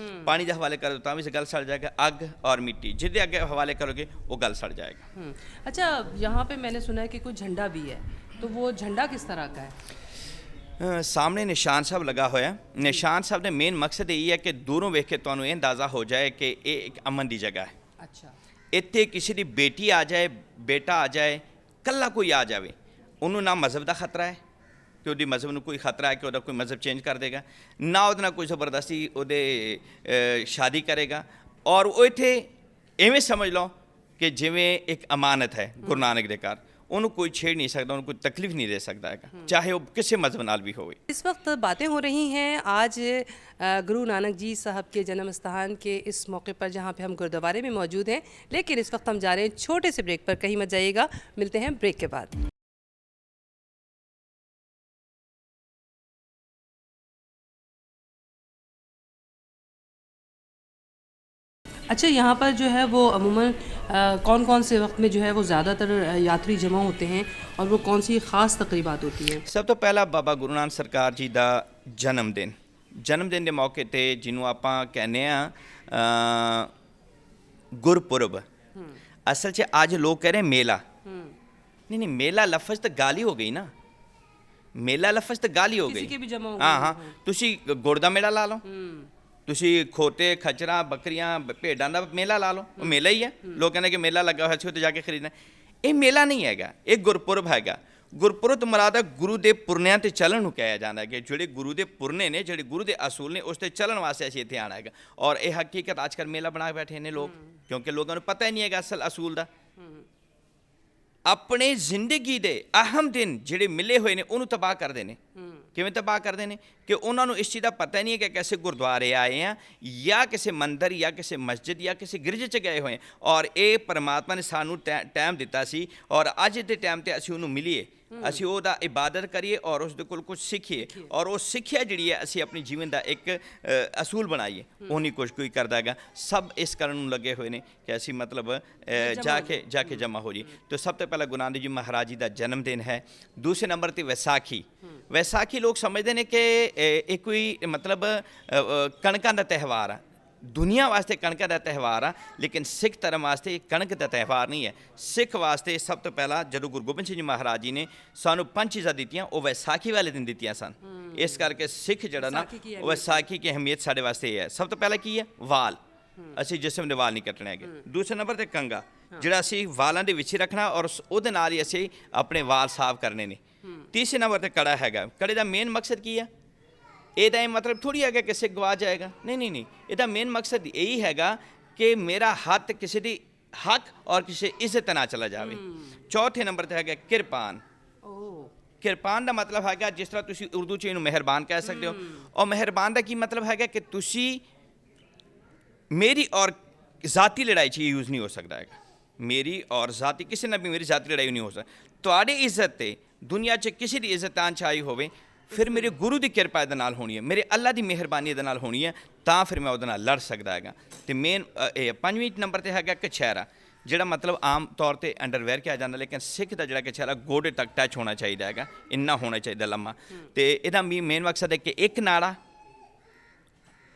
ਪਾਣੀ ਦੇ ਹਵਾਲੇ ਕਰ ਦਿਓ ਤਾਂ ਵੀ ਗੱਲ ਸੜ ਜਾਏਗਾ, ਅੱਗ और मिट्टी ਜਿਹਦੇ ਅੱਗੇ ਹਵਾਲੇ ਕਰੋਗੇ ਉਹ ਗੱਲ ਸੜ ਜਾएगा। अच्छा, यहाँ पे मैंने सुना है कि कोई झंडा भी है, तो वो झंडा किस तरह का है? ਸਾਹਮਣੇ ਨਿਸ਼ਾਨ ਸਾਹਿਬ ਲੱਗਾ ਹੋਇਆ। ਨਿਸ਼ਾਨ ਸਾਹਿਬ ਦਾ ਮੇਨ ਮਕਸਦ ਇਹ ਹੈ ਕਿ ਦੂਰੋਂ ਵੇਖ ਕੇ ਤੁਹਾਨੂੰ ਇਹ ਅੰਦਾਜ਼ਾ ਹੋ ਜਾਏ ਕਿ ਇਹ ਇੱਕ ਅਮਨ ਦੀ ਜਗ੍ਹਾ ਹੈ। अच्छा, ਇੱਥੇ ਕਿਸੇ ਦੀ ਬੇਟੀ ਆ ਜਾਏ, ਬੇਟਾ ਆ ਜਾਏ, ਕੱਲਾ ਕੋਈ ਆ ਜਾਵੇ, ਉਹਨੂੰ ਨਾ ਮਜ਼ਹਬ ਦਾ ਖਤਰਾ ਹੈ ਕਿ ਉਹਦੀ ਮਜ਼ਹਬ ਨੂੰ ਕੋਈ ਖਤਰਾ ਹੈ ਕਿ ਉਹਦਾ ਕੋਈ ਮਜ਼ਹਬ ਚੇਂਜ ਕਰ ਦੇਗਾ, ਨਾ ਉਹਦੇ ਨਾਲ ਕੋਈ ਜ਼ਬਰਦਸਤੀ ਉਹਦੇ ਸ਼ਾਦੀ ਕਰੇਗਾ। ਔਰ ਉਹ ਇੱਥੇ ਐਵੇਂ ਸਮਝ ਲਓ ਕਿ ਜਿਵੇਂ ਇੱਕ ਅਮਾਨਤ ਹੈ ਗੁਰੂ ਨਾਨਕ ਦੇ ਘਰ, ਉਹਨੂੰ ਕੋਈ ਛੇੜ नहीं सकता, ਉਹਨੂੰ ਕੋਈ तकलीफ नहीं दे सकता है, चाहे वो किसी मजहब नाल भी हो। इस वक्त बातें हो रही हैं आज गुरु नानक जी साहब के जन्म स्थान के इस मौके पर, जहाँ पे हम गुरुद्वारे में मौजूद हैं। लेकिन इस वक्त हम जा रहे हैं छोटे से ब्रेक पर, कहीं मत जाइएगा, मिलते हैं ब्रेक के बाद। अच्छा, यहाँ पर जो है वो अमूमन कौन कौन से वक्त में जो है वो ज़्यादातर यात्री जमा होते हैं और वो कौन सी ख़ास तकरीबात होती हैं? ਸਭ ਤੋਂ ਪਹਿਲਾਂ ਬਾਬਾ ਗੁਰੂ ਨਾਨਕ ਸਰਕਾਰ ਜੀ ਦਾ ਜਨਮ ਦਿਨ ਦੇ ਮੌਕੇ 'ਤੇ ਜਿਹਨੂੰ ਆਪਾਂ ਕਹਿੰਦੇ ਆ ਗੁਰਪੁਰਬ, ਅਸਲ 'ਚ ਅੱਜ ਲੋਕ ਕਹਿ ਰਹੇ ਮੇਲਾ। ਨਹੀਂ, ਮੇਲਾ ਲਫ਼ਜ਼ ਤਾਂ ਗਾਲੀ ਹੋ ਗਈ ਨਾ, ਮੇਲਾ ਲਫ਼ਜ਼ ਤਾਂ ਗਾਲੀ ਹੋ ਗਈ। ਹਾਂ, ਤੁਸੀਂ ਗੁੜ ਦਾ ਮੇਲਾ ਲਾ ਲਓ, ਤੁਸੀਂ ਖੋਤੇ ਖਚਰਾਂ ਬੱਕਰੀਆਂ ਭੇਡਾਂ ਦਾ ਮੇਲਾ ਲਾ ਲਓ, ਉਹ ਮੇਲਾ ਹੀ ਹੈ। ਲੋਕ ਕਹਿੰਦੇ ਕਿ ਮੇਲਾ ਲੱਗਾ ਹੋਇਆ ਸੀ ਉੱਥੇ ਜਾ ਕੇ ਖਰੀਦਣਾ। ਇਹ ਮੇਲਾ ਨਹੀਂ ਹੈਗਾ, ਇਹ ਗੁਰਪੁਰਬ ਹੈਗਾ। ਗੁਰਪੁਰਬ ਤੋਂ ਮੁਰਾਦ ਹੈ ਗੁਰੂ ਦੇ ਪੁਰਨਿਆਂ 'ਤੇ ਚੱਲਣ ਨੂੰ ਕਿਹਾ ਜਾਂਦਾ ਹੈ, ਕਿ ਜਿਹੜੇ ਗੁਰੂ ਦੇ ਪੁਰਨੇ ਨੇ, ਜਿਹੜੇ ਗੁਰੂ ਦੇ ਅਸੂਲ ਨੇ, ਉਸ 'ਤੇ ਚੱਲਣ ਵਾਸਤੇ ਅਸੀਂ ਇੱਥੇ ਆਉਣਾ ਹੈਗਾ। ਔਰ ਇਹ ਹਕੀਕਤ ਅੱਜ ਕੱਲ੍ਹ ਮੇਲਾ ਬਣਾ ਬੈਠੇ ਨੇ ਲੋਕ, ਕਿਉਂਕਿ ਲੋਕਾਂ ਨੂੰ ਪਤਾ ਹੀ ਨਹੀਂ ਹੈਗਾ ਅਸਲ ਅਸੂਲ ਦਾ। ਆਪਣੇ ਜ਼ਿੰਦਗੀ ਦੇ ਅਹਿਮ ਦਿਨ ਜਿਹੜੇ ਮਿਲੇ ਹੋਏ ਨੇ ਉਹਨੂੰ ਤਬਾਹ ਕਰਦੇ ਨੇ। ਕਿਵੇਂ ਤਬਾਹ ਕਰਦੇ ਨੇ ਕਿ ਉਹਨਾਂ ਨੂੰ ਇਸ ਚੀਜ਼ ਦਾ ਪਤਾ ਨਹੀਂ ਹੈ ਕਿ ਕਿਸੇ ਗੁਰਦੁਆਰੇ ਆਏ ਆ ਜਾਂ ਕਿਸੇ ਮੰਦਰ ਜਾਂ ਕਿਸੇ ਮਸਜਿਦ ਜਾਂ ਕਿਸੇ ਗਿਰਜੇ 'ਚ ਗਏ ਹੋਏ ਔਰ ਇਹ ਪਰਮਾਤਮਾ ਨੇ ਸਾਨੂੰ ਟਾਈਮ ਦਿੱਤਾ ਸੀ ਔਰ ਅੱਜ ਦੇ ਟਾਈਮ ਤੇ ਅਸੀਂ ਉਹਨੂੰ ਮਿਲੀਏ, ਅਸੀਂ ਉਹਦਾ ਇਬਾਦਤ ਕਰੀਏ ਔਰ ਉਸ ਦੇ ਕੋਲ ਕੁਝ ਸਿੱਖੀਏ ਔਰ ਉਹ ਸਿੱਖਿਆ ਜਿਹੜੀ ਹੈ ਅਸੀਂ ਆਪਣੀ ਜੀਵਨ ਦਾ ਇੱਕ ਅਸੂਲ ਬਣਾਈਏ। ਉਹ ਨਹੀਂ ਕੁਝ ਕੋਈ ਕਰਦਾ ਹੈਗਾ, ਸਭ ਇਸ ਕਰਨ ਨੂੰ ਲੱਗੇ ਹੋਏ ਨੇ ਕਿ ਅਸੀਂ ਮਤਲਬ ਜਾ ਕੇ ਜਮ੍ਹਾਂ ਹੋ ਜੀ। ਤਾਂ ਸਭ ਤੋਂ ਪਹਿਲਾਂ ਗੁਰੂ ਨਾਨਕ ਦੇਵ ਜੀ ਮਹਾਰਾਜ ਜੀ ਦਾ ਜਨਮ ਦਿਨ ਹੈ। ਦੂਸਰੇ ਨੰਬਰ ਤੇ ਵਿਸਾਖੀ। ਵਿਸਾਖੀ ਲੋਕ ਸਮਝਦੇ ਨੇ ਕਿ ਇਹ ਕੋਈ ਮਤਲਬ ਕਣਕਾਂ ਦਾ ਤਿਉਹਾਰ ਆ, ਦੁਨੀਆ ਵਾਸਤੇ ਕਣਕਾਂ ਦਾ ਤਿਉਹਾਰ ਆ, ਲੇਕਿਨ ਸਿੱਖ ਧਰਮ ਵਾਸਤੇ ਇਹ ਕਣਕ ਦਾ ਤਿਉਹਾਰ ਨਹੀਂ ਹੈ। ਸਿੱਖ ਵਾਸਤੇ ਸਭ ਤੋਂ ਪਹਿਲਾਂ ਜਦੋਂ ਗੁਰੂ ਗੋਬਿੰਦ ਸਿੰਘ ਜੀ ਮਹਾਰਾਜ ਜੀ ਨੇ ਸਾਨੂੰ 5 ਚੀਜ਼ਾਂ ਦਿੱਤੀਆਂ, ਉਹ ਵਿਸਾਖੀ ਵਾਲੇ ਦਿਨ ਦਿੱਤੀਆਂ ਸਨ। ਇਸ ਕਰਕੇ ਸਿੱਖ ਜਿਹੜਾ ਨਾ ਵਿਸਾਖੀ ਦੀ ਅਹਿਮੀਅਤ ਸਾਡੇ ਵਾਸਤੇ ਇਹ ਹੈ। ਸਭ ਤੋਂ ਪਹਿਲਾਂ ਕੀ ਹੈ? ਵਾਲ, ਅਸੀਂ ਜਿਸਮ ਦੇ ਵਾਲ ਨਹੀਂ ਕੱਟਣੇ ਹੈਗੇ। ਦੂਸਰੇ ਨੰਬਰ ਤੇ ਕੰਘਾ, ਜਿਹੜਾ ਅਸੀਂ ਵਾਲਾਂ ਦੇ ਵਿੱਚ ਹੀ ਰੱਖਣਾ ਔਰ ਉਹਦੇ ਨਾਲ ਹੀ ਅਸੀਂ ਆਪਣੇ ਵਾਲ ਸਾਫ਼ ਕਰਨੇ ਨੇ। ਤੀਸਰੇ ਨੰਬਰ ਤੇ ਕੜਾ ਹੈਗਾ। ਕੜੇ ਦਾ ਮੇਨ ਮਕਸਦ ਕੀ ਹੈ? ਇਹਦਾ ਇਹ ਮਤਲਬ ਥੋੜ੍ਹੀ ਹੈਗਾ ਕਿਸੇ ਗਵਾ ਜਾਏਗਾ, ਨਹੀਂ, ਇਹਦਾ ਮੇਨ ਮਕਸਦ ਇਹੀ ਹੈਗਾ ਕਿ ਮੇਰਾ ਹੱਥ ਕਿਸੇ ਦੀ ਹੱਕ ਔਰ ਕਿਸੇ ਇੱਜ਼ਤ ਨਾ ਚਲਾ ਜਾਵੇ। ਚੌਥੇ ਨੰਬਰ ਤੇ ਹੈਗਾ ਕਿਰਪਾਨ। ਕਿਰਪਾਨ ਦਾ ਮਤਲਬ ਹੈਗਾ, ਜਿਸ ਤਰ੍ਹਾਂ ਤੁਸੀਂ ਉਰਦੂ 'ਚ ਇਹਨੂੰ ਮਿਹਰਬਾਨ ਕਹਿ ਸਕਦੇ ਹੋ, ਔਰ ਮਿਹਰਬਾਨ ਦਾ ਕੀ ਮਤਲਬ ਹੈਗਾ ਕਿ ਤੁਸੀਂ ਮੇਰੀ ਔਰ ਜ਼ਾਤੀ ਲੜਾਈ 'ਚ ਯੂਜ਼ ਨਹੀਂ ਹੋ ਸਕਦਾ ਹੈਗਾ। ਮੇਰੀ ਔਰ ਜ਼ਾਤੀ ਕਿਸੇ ਨਾਲ ਵੀ ਮੇਰੀ ਜ਼ਾਤੀ ਲੜਾਈ ਨਹੀਂ ਹੋ ਸਕਦੀ। ਤੁਹਾਡੀ ਇੱਜ਼ਤ ਤੇ ਦੁਨੀਆ 'ਚ ਕਿਸੇ ਦੀ ਇੱਜ਼ਤ ਤਾਂ ਚਾਹੀ ਹੋਵੇ, ਫਿਰ ਮੇਰੇ ਗੁਰੂ ਦੀ ਕਿਰਪਾ ਇਹਦੇ ਨਾਲ ਹੋਣੀ ਹੈ, ਮੇਰੇ ਅੱਲਾ ਦੀ ਮਿਹਰਬਾਨੀ ਇਹਦੇ ਨਾਲ ਹੋਣੀ ਹੈ, ਤਾਂ ਫਿਰ ਮੈਂ ਉਹਦੇ ਨਾਲ ਲੜ ਸਕਦਾ ਹੈਗਾ। ਅਤੇ ਮੇਨ ਇਹ 5ਵੇਂ ਨੰਬਰ 'ਤੇ ਹੈਗਾ ਕਛਹਿਰਾ, ਜਿਹੜਾ ਮਤਲਬ ਆਮ ਤੌਰ 'ਤੇ ਅੰਡਰਵੇਅਰ ਕਿਹਾ ਜਾਂਦਾ, ਲੇਕਿਨ ਸਿੱਖ ਦਾ ਜਿਹੜਾ ਕਛਹਿਰਾ ਗੋਡੇ ਤੱਕ ਟੱਚ ਹੋਣਾ ਚਾਹੀਦਾ ਹੈਗਾ, ਇੰਨਾ ਹੋਣਾ ਚਾਹੀਦਾ ਲੰਮਾ। ਅਤੇ ਇਹਦਾ ਵੀ ਮੇਨ ਮਕਸਦ ਹੈ ਕਿ ਇੱਕ ਨਾੜਾ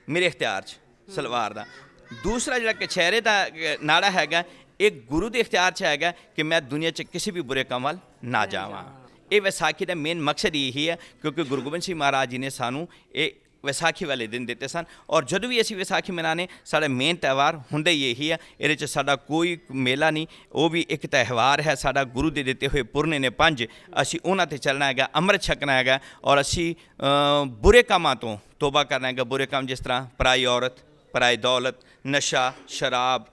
ਮੇਰੇ ਇਖਤਿਆਰ 'ਚ ਸਲਵਾਰ ਦਾ, ਦੂਸਰਾ ਜਿਹੜਾ ਕਛਹਿਰੇ ਦਾ ਨਾੜਾ ਹੈਗਾ ਇਹ ਗੁਰੂ ਦੇ ਇਖਤਿਆਰ 'ਚ ਹੈਗਾ ਕਿ ਮੈਂ ਦੁਨੀਆ 'ਚ ਕਿਸੇ ਵੀ ਬੁਰੇ ਕੰਮ ਵੱਲ ਨਾ ਜਾਵਾਂ। ਇਹ ਵਿਸਾਖੀ ਦਾ ਮੇਨ ਮਕਸਦ ਇਹੀ ਹੈ, ਕਿਉਂਕਿ ਗੁਰੂ ਗੋਬਿੰਦ ਸਿੰਘ ਮਹਾਰਾਜ ਜੀ ਨੇ ਸਾਨੂੰ ਇਹ ਵਿਸਾਖੀ ਵਾਲੇ ਦਿਨ ਦਿੱਤੇ ਸਨ। ਔਰ ਜਦੋਂ ਵੀ ਅਸੀਂ ਵਿਸਾਖੀ ਮਨਾਉਂਦੇ, ਸਾਡਾ ਮੇਨ ਤਿਉਹਾਰ ਹੁੰਦਾ ਹੀ ਇਹੀ ਹੈ। ਇਹਦੇ 'ਚ ਸਾਡਾ ਕੋਈ ਮੇਲਾ ਨਹੀਂ, ਉਹ ਵੀ ਇੱਕ ਤਿਉਹਾਰ ਹੈ ਸਾਡਾ। ਗੁਰੂ ਦੇ ਦਿੱਤੇ ਹੋਏ ਪੁਰਨੇ ਨੇ 5, ਅਸੀਂ ਉਹਨਾਂ 'ਤੇ ਚੱਲਣਾ ਹੈਗਾ, ਅੰਮ੍ਰਿਤ ਛਕਣਾ ਹੈਗਾ ਔਰ ਅਸੀਂ ਬੁਰੇ ਕੰਮਾਂ ਤੋਂ ਤੋਬਾ ਕਰਨਾ ਹੈਗਾ। ਬੁਰੇ ਕੰਮ ਜਿਸ ਤਰ੍ਹਾਂ ਪਰਾਈ ਔਰਤ, ਪਰਾਈ ਦੌਲਤ, ਨਸ਼ਾ, ਸ਼ਰਾਬ,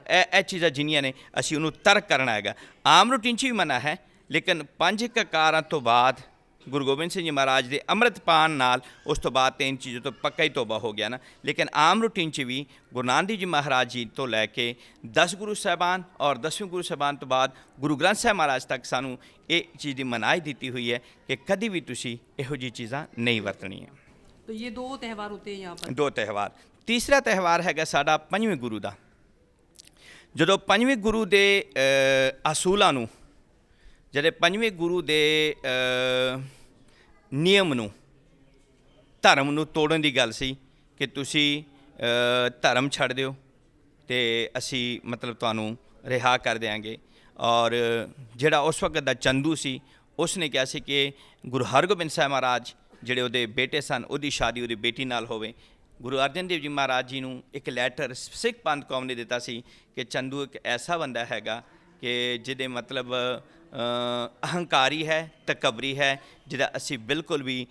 ਇਹ ਚੀਜ਼ਾਂ ਜਿੰਨੀਆਂ ਨੇ ਅਸੀਂ ਉਹਨੂੰ ਤਰਕ ਕਰਨਾ ਹੈਗਾ। ਆਮ ਰੂਟੀਨ 'ਚ ਵੀ ਮਨਾ ਹੈ, ਲੇਕਿਨ 5 ਕਕਾਰਾਂ ਤੋਂ ਬਾਅਦ ਗੁਰੂ ਗੋਬਿੰਦ ਸਿੰਘ ਜੀ ਮਹਾਰਾਜ ਦੇ ਅੰਮ੍ਰਿਤ ਪਾਨ ਨਾਲ ਉਸ ਤੋਂ ਬਾਅਦ 3 ਚੀਜ਼ਾਂ ਤੋਂ ਪੱਕਾ ਹੀ ਤੋਬਾ ਹੋ ਗਿਆ ਨਾ। ਲੇਕਿਨ ਆਮ ਰੂਟੀਨ 'ਚ ਵੀ ਗੁਰੂ ਨਾਨਕ ਦੇਵ ਜੀ ਮਹਾਰਾਜ ਜੀ ਤੋਂ ਲੈ ਕੇ 10 ਗੁਰੂ ਸਾਹਿਬਾਨ ਔਰ 10ਵੇਂ ਗੁਰੂ ਸਾਹਿਬਾਨ ਤੋਂ ਬਾਅਦ ਗੁਰੂ ਗ੍ਰੰਥ ਸਾਹਿਬ ਮਹਾਰਾਜ ਤੱਕ ਸਾਨੂੰ ਇਹ ਚੀਜ਼ ਦੀ ਮਨਾਹੀ ਦਿੱਤੀ ਹੋਈ ਹੈ ਕਿ ਕਦੀ ਵੀ ਤੁਸੀਂ ਇਹੋ ਜਿਹੀ ਚੀਜ਼ਾਂ ਨਹੀਂ ਵਰਤਣੀਆਂ। तो ये 2 त्यौहार होते हैं यहाँ पर। 2 ਤਿਉਹਾਰ। ਤੀਸਰਾ ਤਿਉਹਾਰ ਹੈਗਾ ਸਾਡਾ 5ਵੇਂ ਗੁਰੂ ਦਾ। ਜਦੋਂ 5ਵੇਂ ਗੁਰੂ ਦੇ ਅਸੂਲਾਂ ਨੂੰ, ਜਿਹੜੇ 5ਵੇਂ ਗੁਰੂ ਦੇ ਨਿਯਮ ਨੂੰ, ਧਰਮ ਨੂੰ ਤੋੜਨ ਦੀ ਗੱਲ ਸੀ ਕਿ ਤੁਸੀਂ ਧਰਮ ਛੱਡ ਦਿਓ ਅਤੇ ਅਸੀਂ ਮਤਲਬ ਤੁਹਾਨੂੰ ਰਿਹਾ ਕਰ ਦਿਆਂਗੇ। ਔਰ ਜਿਹੜਾ ਉਸ ਵਕਤ ਦਾ ਚੰਦੂ ਸੀ, ਉਸ ਨੇ ਕਿਹਾ ਸੀ ਕਿ ਗੁਰੂ ਹਰਗੋਬਿੰਦ ਸਾਹਿਬ ਮਹਾਰਾਜ ਜਿਹੜੇ ਉਹਦੇ ਬੇਟੇ ਸਨ, ਉਹਦੀ ਸ਼ਾਦੀ ਉਹਦੀ ਬੇਟੀ ਨਾਲ ਹੋਵੇ। ਗੁਰੂ ਅਰਜਨ ਦੇਵ ਜੀ ਮਹਾਰਾਜ ਜੀ ਨੂੰ ਇੱਕ ਲੈਟਰ ਸਿੱਖ ਪੰਥ ਕੌਮ ਨੇ ਦਿੱਤਾ ਸੀ ਕਿ ਚੰਦੂ ਇੱਕ ਐਸਾ ਬੰਦਾ ਹੈਗਾ ਕਿ ਜਿਹਦੇ ਮਤਲਬ ਅਹੰਕਾਰੀ ਹੈ, ਤਕਬਰੀ ਹੈ, ਜਿਹਦਾ ਅਸੀਂ ਬਿਲਕੁਲ ਵੀ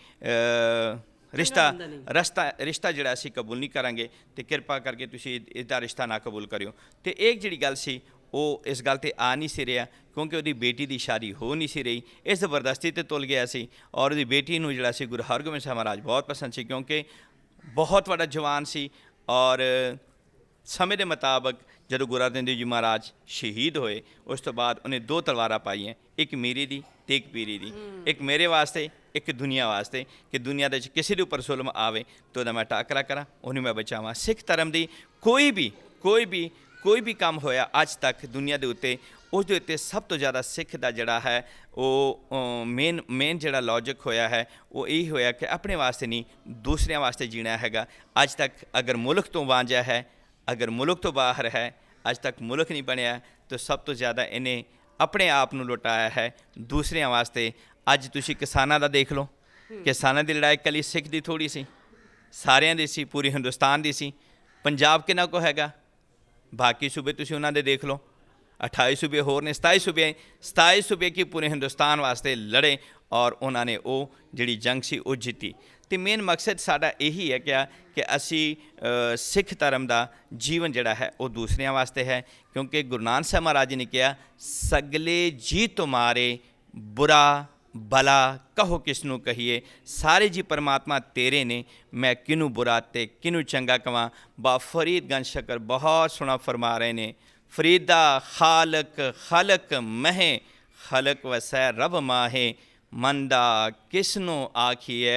ਰਿਸ਼ਤਾ ਜਿਹੜਾ ਅਸੀਂ ਕਬੂਲ ਨਹੀਂ ਕਰਾਂਗੇ, ਅਤੇ ਕਿਰਪਾ ਕਰਕੇ ਤੁਸੀਂ ਇਹਦਾ ਰਿਸ਼ਤਾ ਨਾ ਕਬੂਲ ਕਰਿਓ। ਅਤੇ ਇਹ ਜਿਹੜੀ ਗੱਲ ਸੀ ਉਹ ਇਸ ਗੱਲ 'ਤੇ ਆ ਨਹੀਂ ਸੀ ਰਿਹਾ, ਕਿਉਂਕਿ ਉਹਦੀ ਬੇਟੀ ਦੀ ਸ਼ਾਦੀ ਹੋ ਨਹੀਂ ਸੀ ਰਹੀ। ਇਸ ਜ਼ਬਰਦਸਤੀ 'ਤੇ ਤੁਲ ਗਿਆ ਸੀ ਔਰ ਉਹਦੀ ਬੇਟੀ ਨੂੰ ਜਿਹੜਾ ਸੀ ਗੁਰੂ ਹਰਗੋਬਿੰਦ ਸਾਹਿਬ ਮਹਾਰਾਜ ਬਹੁਤ ਪਸੰਦ ਸੀ, ਕਿਉਂਕਿ ਬਹੁਤ ਵੱਡਾ ਜਵਾਨ ਸੀ। ਔਰ ਸਮੇਂ ਦੇ ਮੁਤਾਬਕ ਜਦੋਂ ਗੁਰੂ ਅਰਜਨ ਦੇਵ ਜੀ ਮਹਾਰਾਜ ਸ਼ਹੀਦ ਹੋਏ, ਉਸ ਤੋਂ ਬਾਅਦ ਉਹਨੇ 2 ਤਲਵਾਰਾਂ ਪਾਈਆਂ, ਇੱਕ ਮੀਰੀ ਦੀ ਅਤੇ ਇੱਕ ਪੀਰੀ ਦੀ। ਇੱਕ ਮੇਰੇ ਵਾਸਤੇ, ਇੱਕ ਦੁਨੀਆ ਵਾਸਤੇ, ਕਿ ਦੁਨੀਆ ਦੇ ਵਿੱਚ ਕਿਸੇ ਦੇ ਉੱਪਰ ਜ਼ੁਲਮ ਆਵੇ ਤਾਂ ਉਹਦਾ ਮੈਂ ਟਾਕਰਾ ਕਰਾਂ, ਉਹਨੂੰ ਮੈਂ ਬਚਾਵਾਂ। ਸਿੱਖ ਧਰਮ ਦੀ ਕੋਈ ਵੀ ਕੰਮ ਹੋਇਆ ਅੱਜ ਤੱਕ ਦੁਨੀਆ ਦੇ ਉੱਤੇ, ਉਸ ਦੇ ਉੱਤੇ ਸਭ ਤੋਂ ਜ਼ਿਆਦਾ ਸਿੱਖ ਦਾ ਜਿਹੜਾ ਹੈ ਉਹ ਮੇਨ ਜਿਹੜਾ ਲੌਜਿਕ ਹੋਇਆ ਹੈ ਉਹ ਇਹ ਹੋਇਆ ਕਿ ਆਪਣੇ ਵਾਸਤੇ ਨਹੀਂ, ਦੂਸਰਿਆਂ ਵਾਸਤੇ ਜੀਣਾ ਹੈਗਾ। ਅੱਜ ਤੱਕ ਅਗਰ ਮੁਲਕ ਤੋਂ ਵਾਂਝਾ ਹੈ, ਅਗਰ ਮੁਲਕ ਤੋਂ ਬਾਹਰ ਹੈ, ਅੱਜ ਤੱਕ ਮੁਲਕ ਨਹੀਂ ਬਣਿਆ, ਤਾਂ ਸਭ ਤੋਂ ਜ਼ਿਆਦਾ ਇਹਨੇ ਆਪਣੇ ਆਪ ਨੂੰ ਲੁਟਾਇਆ ਹੈ ਦੂਸਰਿਆਂ ਵਾਸਤੇ। ਅੱਜ ਤੁਸੀਂ ਕਿਸਾਨਾਂ ਦਾ ਦੇਖ ਲਓ, ਕਿਸਾਨਾਂ ਦੀ ਲੜਾਈ ਇਕੱਲੀ ਸਿੱਖ ਦੀ ਥੋੜ੍ਹੀ ਸੀ, ਸਾਰਿਆਂ ਦੀ ਸੀ, ਪੂਰੀ ਹਿੰਦੁਸਤਾਨ ਦੀ ਸੀ। ਪੰਜਾਬ ਕਿੰਨਾ ਕੁ ਹੈਗਾ, ਬਾਕੀ ਸੂਬੇ ਤੁਸੀਂ ਉਹਨਾਂ ਦੇ ਦੇਖ ਲਓ, 28 ਸੂਬੇ ਹੋਰ ਨੇ, 27 ਸੂਬੇ ਕੀ ਪੂਰੇ ਹਿੰਦੁਸਤਾਨ ਵਾਸਤੇ ਲੜੇ ਔਰ ਉਹਨਾਂ ਨੇ ਉਹ ਜਿਹੜੀ ਜੰਗ ਸੀ ਉਹ ਜਿੱਤੀ। ਅਤੇ ਮੇਨ ਮਕਸਦ ਸਾਡਾ ਇਹੀ ਹੈ ਕਿ ਅਸੀਂ ਸਿੱਖ ਧਰਮ ਦਾ ਜੀਵਨ ਜਿਹੜਾ ਹੈ ਉਹ ਦੂਸਰਿਆਂ ਵਾਸਤੇ ਹੈ, ਕਿਉਂਕਿ ਗੁਰੂ ਨਾਨਕ ਸਾਹਿਬ ਮਹਾਰਾਜ ਜੀ ਨੇ ਕਿਹਾ, ਸਗਲੇ ਜੀ ਤੁਮਾਰੇ ਬੁਰਾ भला कहो किसनू कहिए, सारे जी परमात्मा तेरे ने, मैं किनू बुरा ते किनू चंगा कवां। बा फरीद गंज शकर बहुत सोहना फरमा रहे ने, फरीदा खालक खलक महे, खलक वसै रब माहे, मंदा किसनू आखिए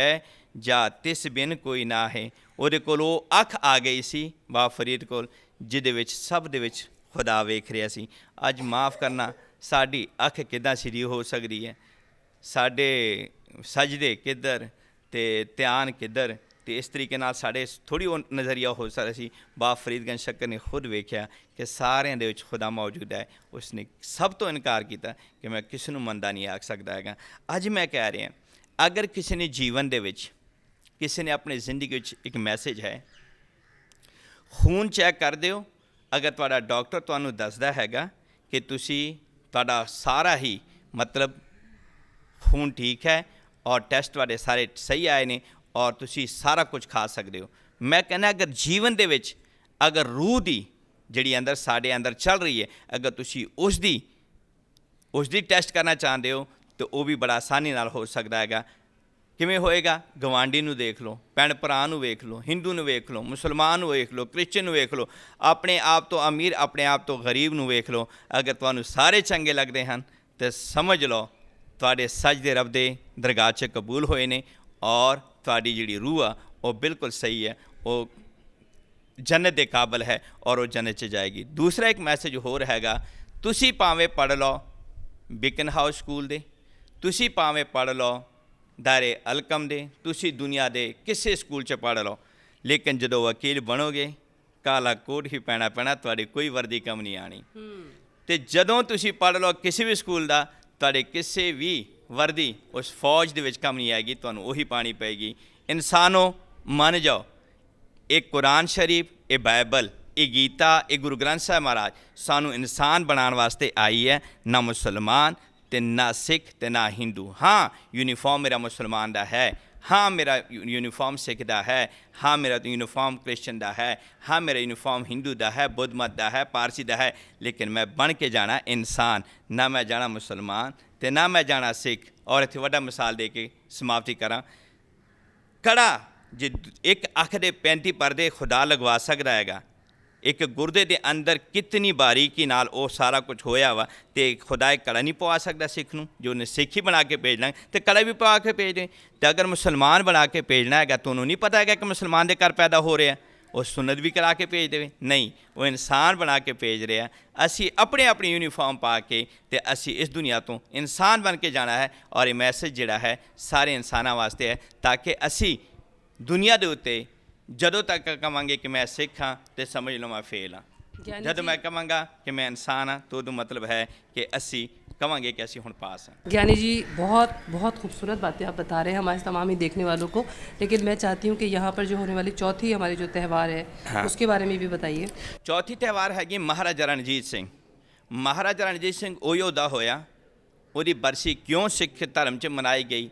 जा तिस बिन कोई ना है। ਉਹਦੇ ਕੋਲ ਉਹ ਅੱਖ ਆ ਗਈ ਸੀ ਬਾ ਫਰੀਦ ਕੋਲ, ਜਿਹਦੇ ਵਿੱਚ ਸਭ ਦੇ ਵਿੱਚ ਖੁਦਾ ਵੇਖ ਰਿਹਾ ਸੀ। ਅੱਜ ਮਾफ़ ਕਰਨਾ, ਸਾਡੀ ਅੱਖ ਕਿੱਦਾਂ ਸਿਰੀ ਹੋ ਸਕਦੀ ਹੈ, ਸਾਡੇ ਸਜਦੇ ਕਿੱਧਰ ਅਤੇ ਧਿਆਨ ਕਿੱਧਰ, ਅਤੇ ਇਸ ਤਰੀਕੇ ਨਾਲ ਸਾਡੇ ਥੋੜ੍ਹੀ ਉਹ ਨਜ਼ਰੀਆ ਹੋ ਸਕਦਾ ਸੀ। ਬਾਬਾ ਫਰੀਦ ਗੰਜ ਸ਼ੱਕਰ ਨੇ ਖੁਦ ਵੇਖਿਆ ਕਿ ਸਾਰਿਆਂ ਦੇ ਵਿੱਚ ਖੁਦਾ ਮੌਜੂਦ ਹੈ। ਉਸਨੇ ਸਭ ਤੋਂ ਇਨਕਾਰ ਕੀਤਾ ਕਿ ਮੈਂ ਕਿਸ ਨੂੰ ਮੰਦਾ ਨਹੀਂ ਆਖ ਸਕਦਾ ਹੈਗਾ। ਅੱਜ ਮੈਂ ਕਹਿ ਰਿਹਾ, ਅਗਰ ਕਿਸੇ ਨੇ ਜੀਵਨ ਦੇ ਵਿੱਚ, ਕਿਸੇ ਨੇ ਆਪਣੀ ਜ਼ਿੰਦਗੀ ਵਿੱਚ ਇੱਕ ਮੈਸੇਜ ਹੈ, ਖੂਨ ਚੈੱਕ ਕਰ ਦਿਓ। ਅਗਰ ਤੁਹਾਡਾ ਡਾਕਟਰ ਤੁਹਾਨੂੰ ਦੱਸਦਾ ਹੈਗਾ ਕਿ ਤੁਹਾਡਾ ਸਾਰਾ ਹੀ ਮਤਲਬ ਖੂਨ ਠੀਕ ਹੈ ਔਰ ਟੈਸਟ ਤੁਹਾਡੇ ਸਾਰੇ ਸਹੀ ਆਏ ਨੇ ਔਰ ਤੁਸੀਂ ਸਾਰਾ ਕੁਝ ਖਾ ਸਕਦੇ ਹੋ, ਮੈਂ ਕਹਿੰਦਾ ਅਗਰ ਜੀਵਨ ਦੇ ਵਿੱਚ ਅਗਰ ਰੂਹ ਦੀ ਜਿਹੜੀ ਅੰਦਰ ਸਾਡੇ ਅੰਦਰ ਚੱਲ ਰਹੀ ਹੈ, ਅਗਰ ਤੁਸੀਂ ਉਸ ਦੀ ਟੈਸਟ ਕਰਨਾ ਚਾਹੁੰਦੇ ਹੋ ਤਾਂ ਉਹ ਵੀ ਬੜਾ ਆਸਾਨੀ ਨਾਲ ਹੋ ਸਕਦਾ ਹੈਗਾ। ਕਿਵੇਂ ਹੋਏਗਾ? ਗਵਾਂਢੀ ਨੂੰ ਦੇਖ ਲਓ, ਭੈਣ ਭਰਾ ਨੂੰ ਵੇਖ ਲਓ, ਹਿੰਦੂ ਨੂੰ ਵੇਖ ਲਓ, ਮੁਸਲਮਾਨ ਨੂੰ ਵੇਖ ਲਓ, ਕ੍ਰਿਸਚਨ ਨੂੰ ਵੇਖ ਲਓ, ਆਪਣੇ ਆਪ ਤੋਂ ਅਮੀਰ, ਆਪਣੇ ਆਪ ਤੋਂ ਗਰੀਬ ਨੂੰ ਵੇਖ ਲਓ। ਅਗਰ ਤੁਹਾਨੂੰ ਸਾਰੇ ਚੰਗੇ ਲੱਗਦੇ ਹਨ ਤਾਂ ਸਮਝ ਲਓ ਤੁਹਾਡੇ ਸਜਦੇ ਰੱਬ ਦੇ ਦਰਗਾਹ 'ਚ ਕਬੂਲ ਹੋਏ ਨੇ ਔਰ ਤੁਹਾਡੀ ਜਿਹੜੀ ਰੂਹ ਆ ਉਹ ਬਿਲਕੁਲ ਸਹੀ ਹੈ, ਉਹ ਜੰਨਤ ਦੇ ਕਾਬਲ ਹੈ ਔਰ ਉਹ ਜੰਨਤ 'ਚ ਜਾਏਗੀ। ਦੂਸਰਾ ਇੱਕ ਮੈਸੇਜ ਹੋਰ ਹੈਗਾ, ਤੁਸੀਂ ਭਾਵੇਂ ਪੜ੍ਹ ਲਓ ਬਿਕਨ ਹਾਊਸ ਸਕੂਲ ਦੇ, ਤੁਸੀਂ ਭਾਵੇਂ ਪੜ੍ਹ ਲਓ ਦਾਇਰੇ ਅਲਕਮ ਦੇ, ਤੁਸੀਂ ਦੁਨੀਆ ਦੇ ਕਿਸੇ ਸਕੂਲ 'ਚ ਪੜ੍ਹ ਲਓ, ਲੇਕਿਨ ਜਦੋਂ ਵਕੀਲ ਬਣੋਗੇ ਕਾਲਾ ਕੋਟ ਹੀ ਪੈਣਾ, ਤੁਹਾਡੀ ਕੋਈ ਵਰਦੀ ਕਮ ਨਹੀਂ ਆਣੀ। ਅਤੇ ਜਦੋਂ ਤੁਸੀਂ ਪੜ੍ਹ ਲਓ ਕਿਸੇ ਵੀ ਸਕੂਲ ਦਾ, ਤੁਹਾਡੇ ਕਿਸੇ ਵੀ ਵਰਦੀ ਉਸ ਫੌਜ ਦੇ ਵਿੱਚ ਕੰਮ ਨਹੀਂ ਆਏਗੀ, ਤੁਹਾਨੂੰ ਉਹੀ ਪਾਣੀ ਪਏਗੀ। ਇਨਸਾਨੋ ਮੰਨ ਜਾਓ, ਇਹ ਕੁਰਾਨ ਸ਼ਰੀਫ, ਇਹ ਬਾਈਬਲ, ਇਹ ਗੀਤਾ, ਇਹ ਗੁਰੂ ਗ੍ਰੰਥ ਸਾਹਿਬ ਮਹਾਰਾਜ ਸਾਨੂੰ ਇਨਸਾਨ ਬਣਾਉਣ ਵਾਸਤੇ ਆਈ ਹੈ, ਨਾ ਮੁਸਲਮਾਨ ਅਤੇ ਨਾ ਸਿੱਖ ਅਤੇ ਨਾ ਹਿੰਦੂ। ਹਾਂ, ਯੂਨੀਫਾਰਮ ਮੇਰਾ ਮੁਸਲਮਾਨ ਦਾ ਹੈ, ਹਾਂ ਮੇਰਾ ਯੂਨੀਫਾਰਮ ਸਿੱਖ ਦਾ ਹੈ, ਹਾਂ ਮੇਰਾ ਯੂਨੀਫਾਰਮ ਕ੍ਰਿਸਚਨ ਦਾ ਹੈ, ਹਾਂ ਮੇਰਾ ਯੂਨੀਫਾਰਮ ਹਿੰਦੂ ਦਾ ਹੈ, ਬੁੱਧ ਮਤ ਦਾ ਹੈ, ਪਾਰਸੀ ਦਾ ਹੈ, ਲੇਕਿਨ ਮੈਂ ਬਣ ਕੇ ਜਾਣਾ ਇਨਸਾਨ, ਨਾ ਮੈਂ ਜਾਣਾ ਮੁਸਲਮਾਨ ਅਤੇ ਨਾ ਮੈਂ ਜਾਣਾ ਸਿੱਖ। ਔਰ ਇੱਥੇ ਵੱਡਾ ਮਿਸਾਲ ਦੇ ਕੇ ਸਮਾਪਤੀ ਕਰਾਂ, ਕੜਾ ਜੇ ਇੱਕ ਅੱਖ ਦੇ 35 ਪਰਦੇ ਖੁਦਾ ਲਗਵਾ ਸਕਦਾ ਹੈਗਾ, ਇੱਕ ਗੁਰਦੇ ਦੇ ਅੰਦਰ ਕਿਤਨੀ ਬਾਰੀਕੀ ਨਾਲ ਉਹ ਸਾਰਾ ਕੁਝ ਹੋਇਆ ਵਾ, ਅਤੇ ਖੁਦਾ ਇੱਕ ਕੜਾ ਨਹੀਂ ਪਵਾ ਸਕਦਾ ਸਿੱਖ ਨੂੰ, ਜੋ ਉਹਨੇ ਸਿੱਖ ਹੀ ਬਣਾ ਕੇ ਭੇਜਣਾ ਅਤੇ ਕੜਾ ਵੀ ਪਵਾ ਕੇ ਭੇਜ ਦੇ। ਅਤੇ ਅਗਰ ਮੁਸਲਮਾਨ ਬਣਾ ਕੇ ਭੇਜਣਾ ਹੈਗਾ, ਤੁਹਾਨੂੰ ਨਹੀਂ ਪਤਾ ਹੈਗਾ ਕਿ ਮੁਸਲਮਾਨ ਦੇ ਘਰ ਪੈਦਾ ਹੋ ਰਿਹਾ, ਉਹ ਸੁਨਤ ਵੀ ਕਰਾ ਕੇ ਭੇਜ ਦੇਵੇ, ਨਹੀਂ, ਉਹ ਇਨਸਾਨ ਬਣਾ ਕੇ ਭੇਜ ਰਿਹਾ। ਅਸੀਂ ਆਪਣੀ ਯੂਨੀਫਾਰਮ ਪਾ ਕੇ ਅਤੇ ਅਸੀਂ ਇਸ ਦੁਨੀਆ ਤੋਂ ਇਨਸਾਨ ਬਣ ਕੇ ਜਾਣਾ ਹੈ ਔਰ ਇਹ ਮੈਸੇਜ ਜਿਹੜਾ ਹੈ ਸਾਰੇ ਇਨਸਾਨਾਂ ਵਾਸਤੇ ਹੈ, ਤਾਂ ਕਿ ਅਸੀਂ ਦੁਨੀਆ ਦੇ ਉੱਤੇ ਜਦੋਂ ਤੱਕ ਕਹਾਂਗੇ ਕਿ ਮੈਂ ਸਿੱਖ ਹਾਂ ਅਤੇ ਸਮਝ ਲਓ ਮੈਂ ਫੇਲ ਹਾਂ। ਜਦੋਂ ਮੈਂ ਕਹਾਂਗਾ ਕਿ ਮੈਂ ਇਨਸਾਨ ਹਾਂ तो मतलब है कि ਅਸੀਂ कहेंगे कि ਅਸੀਂ ਹੁਣ पास हैं। ज्ञानी जी, बहुत बहुत खूबसूरत बातें आप बता रहे हैं हमारे तमाम ही देखने वालों को, लेकिन मैं चाहती हूँ कि यहाँ पर जो होने वाली चौथी हमारी जो त्यौहार है, हाँ, उसके बारे में भी बताइए। चौथी त्यौहार हैगी महाराजा रणजीत ਸਿੰਘ। महाराजा रणजीत ਸਿੰਘ ਉਹ ਯੋਧਾ ਹੋਇਆ, ਉਹਦੀ ਬਰਸੀ ਕਿਉਂ ਸਿੱਖ ਧਰਮ 'ਚ ਮਨਾਈ ਗਈ,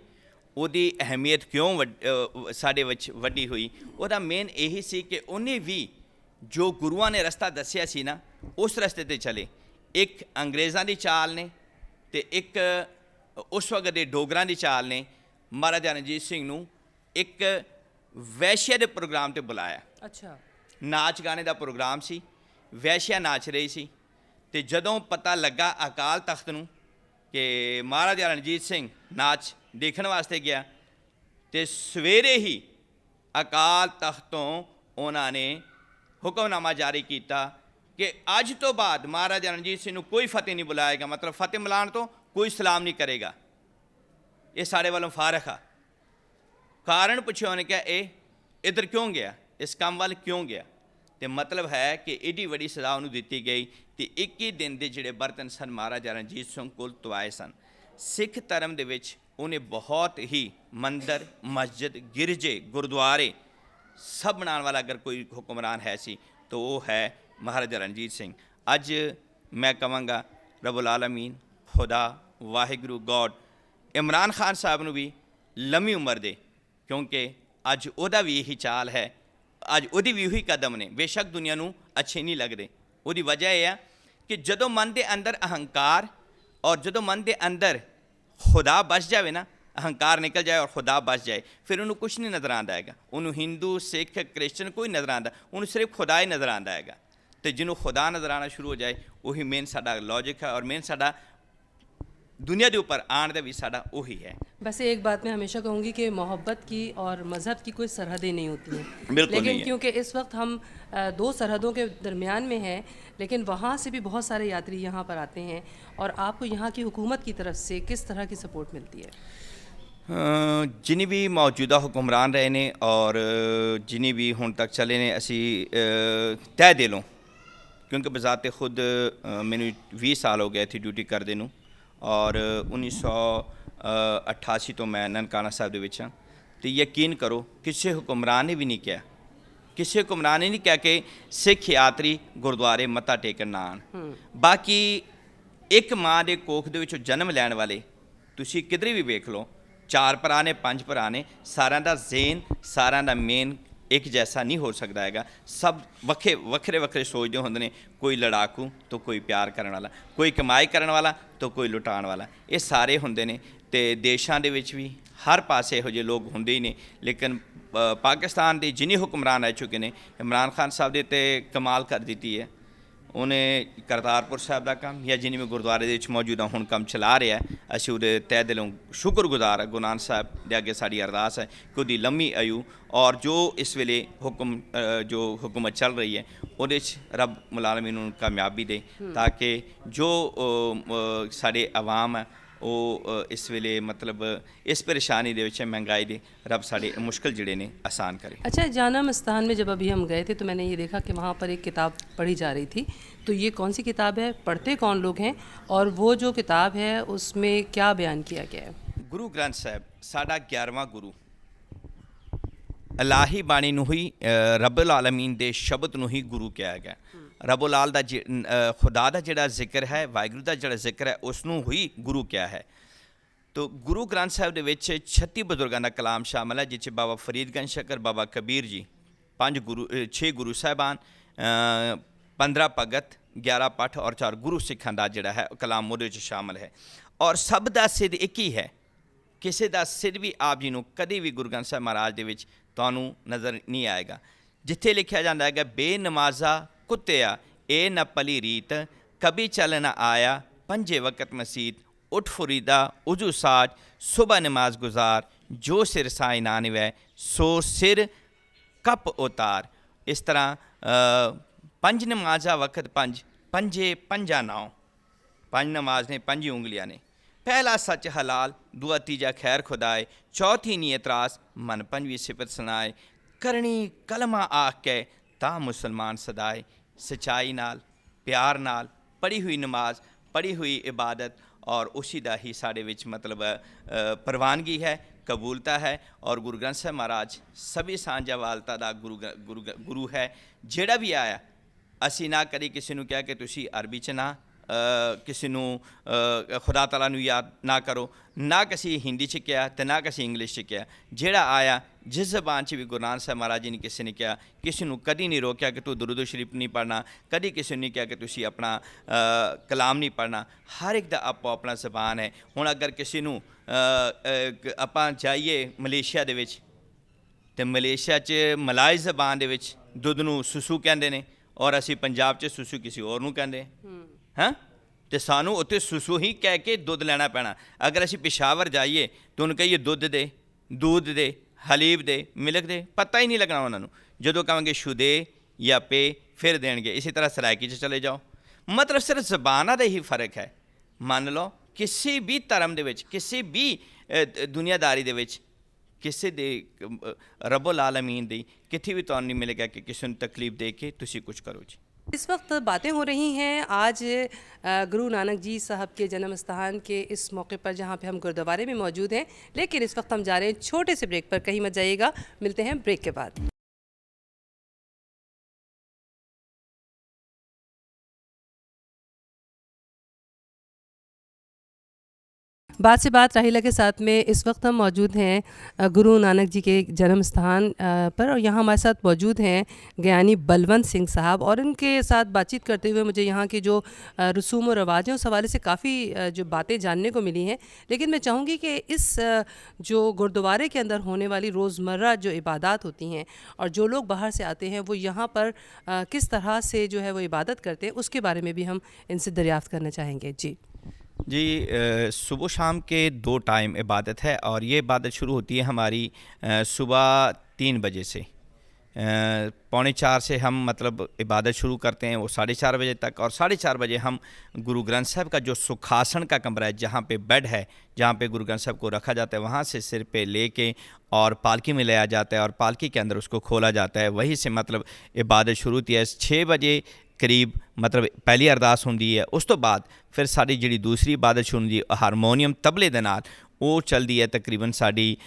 ਉਹਦੀ ਅਹਿਮੀਅਤ ਕਿਉਂ ਸਾਡੇ ਵਿੱਚ ਵੱਡੀ ਹੋਈ, ਉਹਦਾ ਮੇਨ ਇਹੀ ਸੀ ਕਿ ਉਹਨੇ ਵੀ ਜੋ ਗੁਰੂਆਂ ਨੇ ਰਸਤਾ ਦੱਸਿਆ ਸੀ ਨਾ, ਉਸ ਰਸਤੇ 'ਤੇ ਚਲੇ। ਇੱਕ ਅੰਗਰੇਜ਼ਾਂ ਦੀ ਚਾਲ ਨੇ ਅਤੇ ਇੱਕ ਉਸ ਵਕਤ ਦੇ ਡੋਗਰਾਂ ਦੀ ਚਾਲ ਨੇ ਮਹਾਰਾਜਾ ਰਣਜੀਤ ਸਿੰਘ ਨੂੰ ਇੱਕ ਵੈਸ਼ਿਆ ਦੇ ਪ੍ਰੋਗਰਾਮ 'ਤੇ ਬੁਲਾਇਆ। ਅੱਛਾ, ਨਾਚ ਗਾਣੇ ਦਾ ਪ੍ਰੋਗਰਾਮ ਸੀ, ਵੈਸ਼ਿਆ ਨਾਚ ਰਹੀ ਸੀ, ਅਤੇ ਜਦੋਂ ਪਤਾ ਲੱਗਾ ਅਕਾਲ ਤਖਤ ਨੂੰ ਕਿ ਮਹਾਰਾਜਾ ਰਣਜੀਤ ਸਿੰਘ ਨਾਚ ਦੇਖਣ ਵਾਸਤੇ ਗਿਆ, ਅਤੇ ਸਵੇਰੇ ਹੀ ਅਕਾਲ ਤਖਤ ਤੋਂ ਉਹਨਾਂ ਨੇ ਹੁਕਮਨਾਮਾ ਜਾਰੀ ਕੀਤਾ ਕਿ ਅੱਜ ਤੋਂ ਬਾਅਦ ਮਹਾਰਾਜਾ ਰਣਜੀਤ ਸਿੰਘ ਨੂੰ ਕੋਈ ਫਤਿਹ ਨਹੀਂ ਬੁਲਾਏਗਾ, ਮਤਲਬ ਫਤਿਹ ਮਿਲਾਉਣ ਤੋਂ ਕੋਈ ਸਲਾਮ ਨਹੀਂ ਕਰੇਗਾ, ਇਹ ਸਾਡੇ ਵੱਲੋਂ ਫਾਰਗ ਆ। ਕਾਰਨ ਪੁੱਛਿਆ ਉਹਨੇ ਕਿਹਾ ਇਹ ਇੱਧਰ ਕਿਉਂ ਗਿਆ, ਇਸ ਕੰਮ ਵੱਲ ਕਿਉਂ ਗਿਆ, ਅਤੇ ਮਤਲਬ ਹੈ ਕਿ ਏਡੀ ਵੱਡੀ ਸਜ਼ਾ ਉਹਨੂੰ ਦਿੱਤੀ ਗਈ। ਅਤੇ 21 ਦਿਨ ਦੇ ਜਿਹੜੇ ਬਰਤਨ ਸਨ ਮਹਾਰਾਜਾ ਰਣਜੀਤ ਸਿੰਘ ਕੋਲ ਧੁਆਏ ਸਨ। ਸਿੱਖ ਧਰਮ ਦੇ ਵਿੱਚ ਉਹਨੇ ਬਹੁਤ ਹੀ ਮੰਦਰ, ਮਸਜਿਦ, ਗਿਰਜੇ, ਗੁਰਦੁਆਰੇ ਸਭ ਬਣਾਉਣ ਵਾਲਾ ਅਗਰ ਕੋਈ ਹੁਕਮਰਾਨ ਹੈ ਸੀ ਤਾਂ ਉਹ ਹੈ ਮਹਾਰਾਜਾ ਰਣਜੀਤ ਸਿੰਘ। ਅੱਜ ਮੈਂ ਕਹਾਂਗਾ ਰੱਬੁਲ ਆਲਮੀਨ, ਖੁਦਾ, ਵਾਹਿਗੁਰੂ, ਗੋਡ ਇਮਰਾਨ ਖਾਨ ਸਾਹਿਬ ਨੂੰ ਵੀ ਲੰਮੀ ਉਮਰ ਦੇ, ਕਿਉਂਕਿ ਅੱਜ ਉਹਦਾ ਵੀ ਇਹੀ ਚਾਲ ਹੈ, ਅੱਜ ਉਹਦੀ ਵੀ ਉਹੀ ਕਦਮ ਨੇ। ਬੇਸ਼ੱਕ ਦੁਨੀਆ ਨੂੰ ਅੱਛੇ ਨਹੀਂ ਲੱਗਦੇ, ਉਹਦੀ ਵਜ੍ਹਾ ਇਹ ਆ ਕਿ ਜਦੋਂ ਮਨ ਦੇ ਅੰਦਰ ਅਹੰਕਾਰ ਔਰ ਜਦੋਂ ਮਨ ਦੇ ਅੰਦਰ ਖੁਦਾ ਬਚ ਜਾਵੇ ਨਾ, ਅਹੰਕਾਰ ਨਿਕਲ ਜਾਏ ਔਰ ਖੁਦਾ ਬਚ ਜਾਏ, ਫਿਰ ਉਹਨੂੰ ਕੁਛ ਨਹੀਂ ਨਜ਼ਰ ਆਉਂਦਾ ਹੈਗਾ। ਉਹਨੂੰ ਹਿੰਦੂ, ਸਿੱਖ, ਕ੍ਰਿਸਚਨ ਕੋਈ ਨਜ਼ਰ ਆਉਂਦਾ, ਉਹਨੂੰ ਸਿਰਫ ਖੁਦਾ ਹੀ ਨਜ਼ਰ ਆਉਂਦਾ ਹੈਗਾ। ਅਤੇ ਜਿਹਨੂੰ ਖੁਦਾ ਨਜ਼ਰ ਆਉਣਾ ਸ਼ੁਰੂ ਹੋ ਜਾਏ, ਉਹੀ ਮੇਨ ਸਾਡਾ ਲੌਜਿਕ ਹੈ, ਔਰ ਮੇਨ ਸਾਡਾ दुनिया के ऊपर आने का भी साडा वही है। वैसे एक बात मैं हमेशा कहूँगी कि मोहब्बत की और मज़हब की कोई सरहदें नहीं होती हैं, बिल्कुल लेकिन नहीं है। क्योंकि इस वक्त हम दो सरहदों के दरमियान में हैं, लेकिन वहाँ से भी बहुत सारे यात्री यहाँ पर आते हैं, और आपको यहाँ की हुकूमत की तरफ से किस तरह की सपोर्ट मिलती है? जिन्हें भी मौजूदा हुक्मरान रहे ने और जिन्हें भी हुण तक चले ने, असी तय दिलों, क्योंकि बजाते खुद मैंने 20 साल हो गए थे ड्यूटी करदे नूं, और 1988 तो मैं ननकाना साहब दे विच हां। ते यकीन करो किसी हुक्मरान ने भी नहीं कहा, किसी हुक्मरान ने नहीं कहा कि सिख यात्री गुरुद्वारे मत्था टेकन ना आन। बाकी एक माँ के कोख दे विचों जन्म लैण वाले तुसीं किधरे भी वेख लो, 4 भरा ने 5 भरा ने, सारिਆਂ ਦਾ ਜ਼ੇਨ, सारिਆਂ ਦਾ मेन एक जैसा नहीं हो सकता है। सब वक्रे वक्रे सोचते होंगे ने, कोई लड़ाकू तो कोई प्यार करने वाला, कोई कमाई करने वाला तो कोई लुटाण वाला, ये सारे होंगे ने। तो देशों के भी हर पासे इहो जिहे लोग होंगे ही ने, लेकिन पाकिस्तान के जिन्हें हुक्मरान रह चुके हैं, इमरान खान साहब ने तो कमाल कर दी है। उन्हें करतारपुर साहब का काम या जिन्हें भी गुरुद्वारे के मौजूदा हुण काम चला रहा है, असीं उहदे तह दिलों शुक्रगुजार है। गुरु नानक साहब दे अगे साडी अरदास है कि उहदी लम्मी आयु और जो इस वेले जो हुकूमत चल रही है उहदे च रब मुलालमीन नूं कामयाबी दे, ताकि जो साडे अवाम है वो इस वेले मतलब इस परेशानी दे विच महंगाई दे रब साडे मुश्किल जिहड़े ने आसान करे। अच्छा, जाना मस्तान में जब अभी हम गए थे तो मैंने ये देखा कि वहाँ पर एक किताब पढ़ी जा रही थी, तो ये कौन सी किताब है, पढ़ते कौन लोग हैं, और वो जो किताब है उसमें क्या बयान किया गया है? गुरु ग्रंथ साहब साडा 11वां गुरु, अलाही बाणी नूं ही रब्बुल आलमीन दे शब्द नूं ही गुरु कहा गया। रब्बुल आल दा खुदा दा जिहड़ा जिक्र है, वाहिगुरू दा जिहड़ा जिक्र है, उसनूं ही गुरु क्या है। तो गुरु ग्रंथ साहब दे विच 36 बजुर्गों का कलाम शामिल है, जिस बाबा फरीदगंज शकर, बाबा कबीर जी, 6 गुरु साहबान, 15 भगत, 11 पठ और 4 गुरु सिखां दा जिहड़ा है कलाम उहदे विच शामिल है। और सब दा सिर एक ही है, किसी का सिर भी आप जी नूं कदी भी गुरु ग्रंथ साहब महाराज दे विच तुहानूं नज़र नहीं आएगा। जिथे लिखा जाता है बेनमाजा कुत्तिया ए न पली रीत, कभी चल न आया पंजे वक़्त मसीत, उठ फरीदा उजू साज, सुबह नमाज गुजार, जो सिर साई ना निवै सो सिर कप उतार। इस तरह 5 नमाजा वक़्त पंज, पंजे पंजा नाव, 5 नमाज ने 5 उंगलियां ने, पहला सच हलाल, दुआ तीजा खैर खुदाए, चौथी नी एतरास, मन 5वीं सिफत सुनाए, करनी कलमा आख के ता मुसलमान सदाए, सच्चाई नाल प्यार नाल पढ़ी हुई नमाज, पढ़ी हुई इबादत और उसी दा ही साढ़े विच मतलब प्रवानगी है, कबूलता है। और गुरु ग्रंथ साहब महाराज सभी सांझा वालता दा गुरु है। जिहड़ा भी आया असी ना करी किसी नूं कहा कि तुसी अरबी च ना किसी नूं खुदा तआला नूं याद ना करो, ना किसी हिंदी च कहा तो ना किसी इंग्लिश च कहा। जिहड़ा आया जिस जबान च भी गुरु नानक साहब महाराज जी ने किसी ने कहा, किसी नूं कदी नहीं रोकया कि तू दुरूद शरीफ नहीं पढ़ना, कदी किसी ने कहा कि तुसी अपना कलाम नहीं पढ़ना। हर एक दा आपो अपना जबान है। हुण अगर किसी नूं आपां जाइए मलेशिया दे विच, ते मलेशिया च मलाई जबान दे विच दुध नूं सुसू कहंदे ने, और असी पंजाब च सुसू किसी होर नूं कहंदे हैं, तो सानू उत्थे सुसू ही कह के दुध लेना पैना। अगर असी पेशावर जाइए तो उन्हें कहिए दुध दे, दूध दे, हलीब दे, मिल्क दे, पता ही नहीं लगना उन्होंने। जो कहेंगे शुदे या पे फिर देंगे। इसी तरह सरायकी च चले जाओ, मतलब सिर्फ जबाना का ही फर्क है। मान लो किसी भी धर्म दे विच, किसी भी दुनियादारी दे विच, किसी दे रब्बुल आलमीन दी किथे भी तुहानूं नहीं मिलेगा कि किसी नूं तकलीफ दे के तुसी कुछ करो जी। इस वक्त बातें हो रही हैं आज गुरु नानक जी साहब के जन्म स्थान के इस मौके पर, जहां पे हम गुरुद्वारे में मौजूद हैं। लेकिन इस वक्त हम जा रहे हैं छोटे से ब्रेक पर, कहीं मत जाइएगा, मिलते हैं ब्रेक के बाद। बात से बात राहिला के साथ में इस वक्त हम मौजूद हैं गुरु नानक जी के जन्म स्थान पर, और यहाँ हमारे साथ मौजूद हैं ज्ञानी बलवंत सिंह साहब, और इनके साथ बातचीत करते हुए मुझे यहाँ की जो रसूम और रवाज हैं उस हवाले से काफ़ी जो बातें जानने को मिली हैं। लेकिन मैं चाहूँगी कि इस जो गुरुद्वारे के अंदर होने वाली रोज़मर्रा जो इबादत होती हैं और जो लोग बाहर से आते हैं वो यहाँ पर किस तरह से जो है वो इबादत करते हैं, उसके बारे में भी हम इनसे दरियाफ़्त करना चाहेंगे। जी जी, सुबह शाम के 2 टाइम इबादत है, और ये इबादत शुरू होती है हमारी सुबह 3 बजे से। 3:45 से हम मतलब इबादत शुरू करते हैं, वो 4:30 बजे तक, और 4:30 बजे हम गुरु ग्रंथ साहब का जो सुखासन का कमरा है, जहाँ पे बेड है, जहाँ पे गुरु ग्रंथ साहब को रखा जाता है, वहाँ से सिर पे लेके और पालकी में लाया जाता है, और पालकी के अंदर उसको खोला जाता है। वहीं से मतलब इबादत शुरू होती है। 6 बजे करीब मतलब पहली अरदास होंदी है। उस तो बाद फिर साड़ी जिहड़ी दूसरी इबादत शुरू होंदी है हारमोनीयम तबले दे नाल, वो चलदी है तकरीबन साड़ी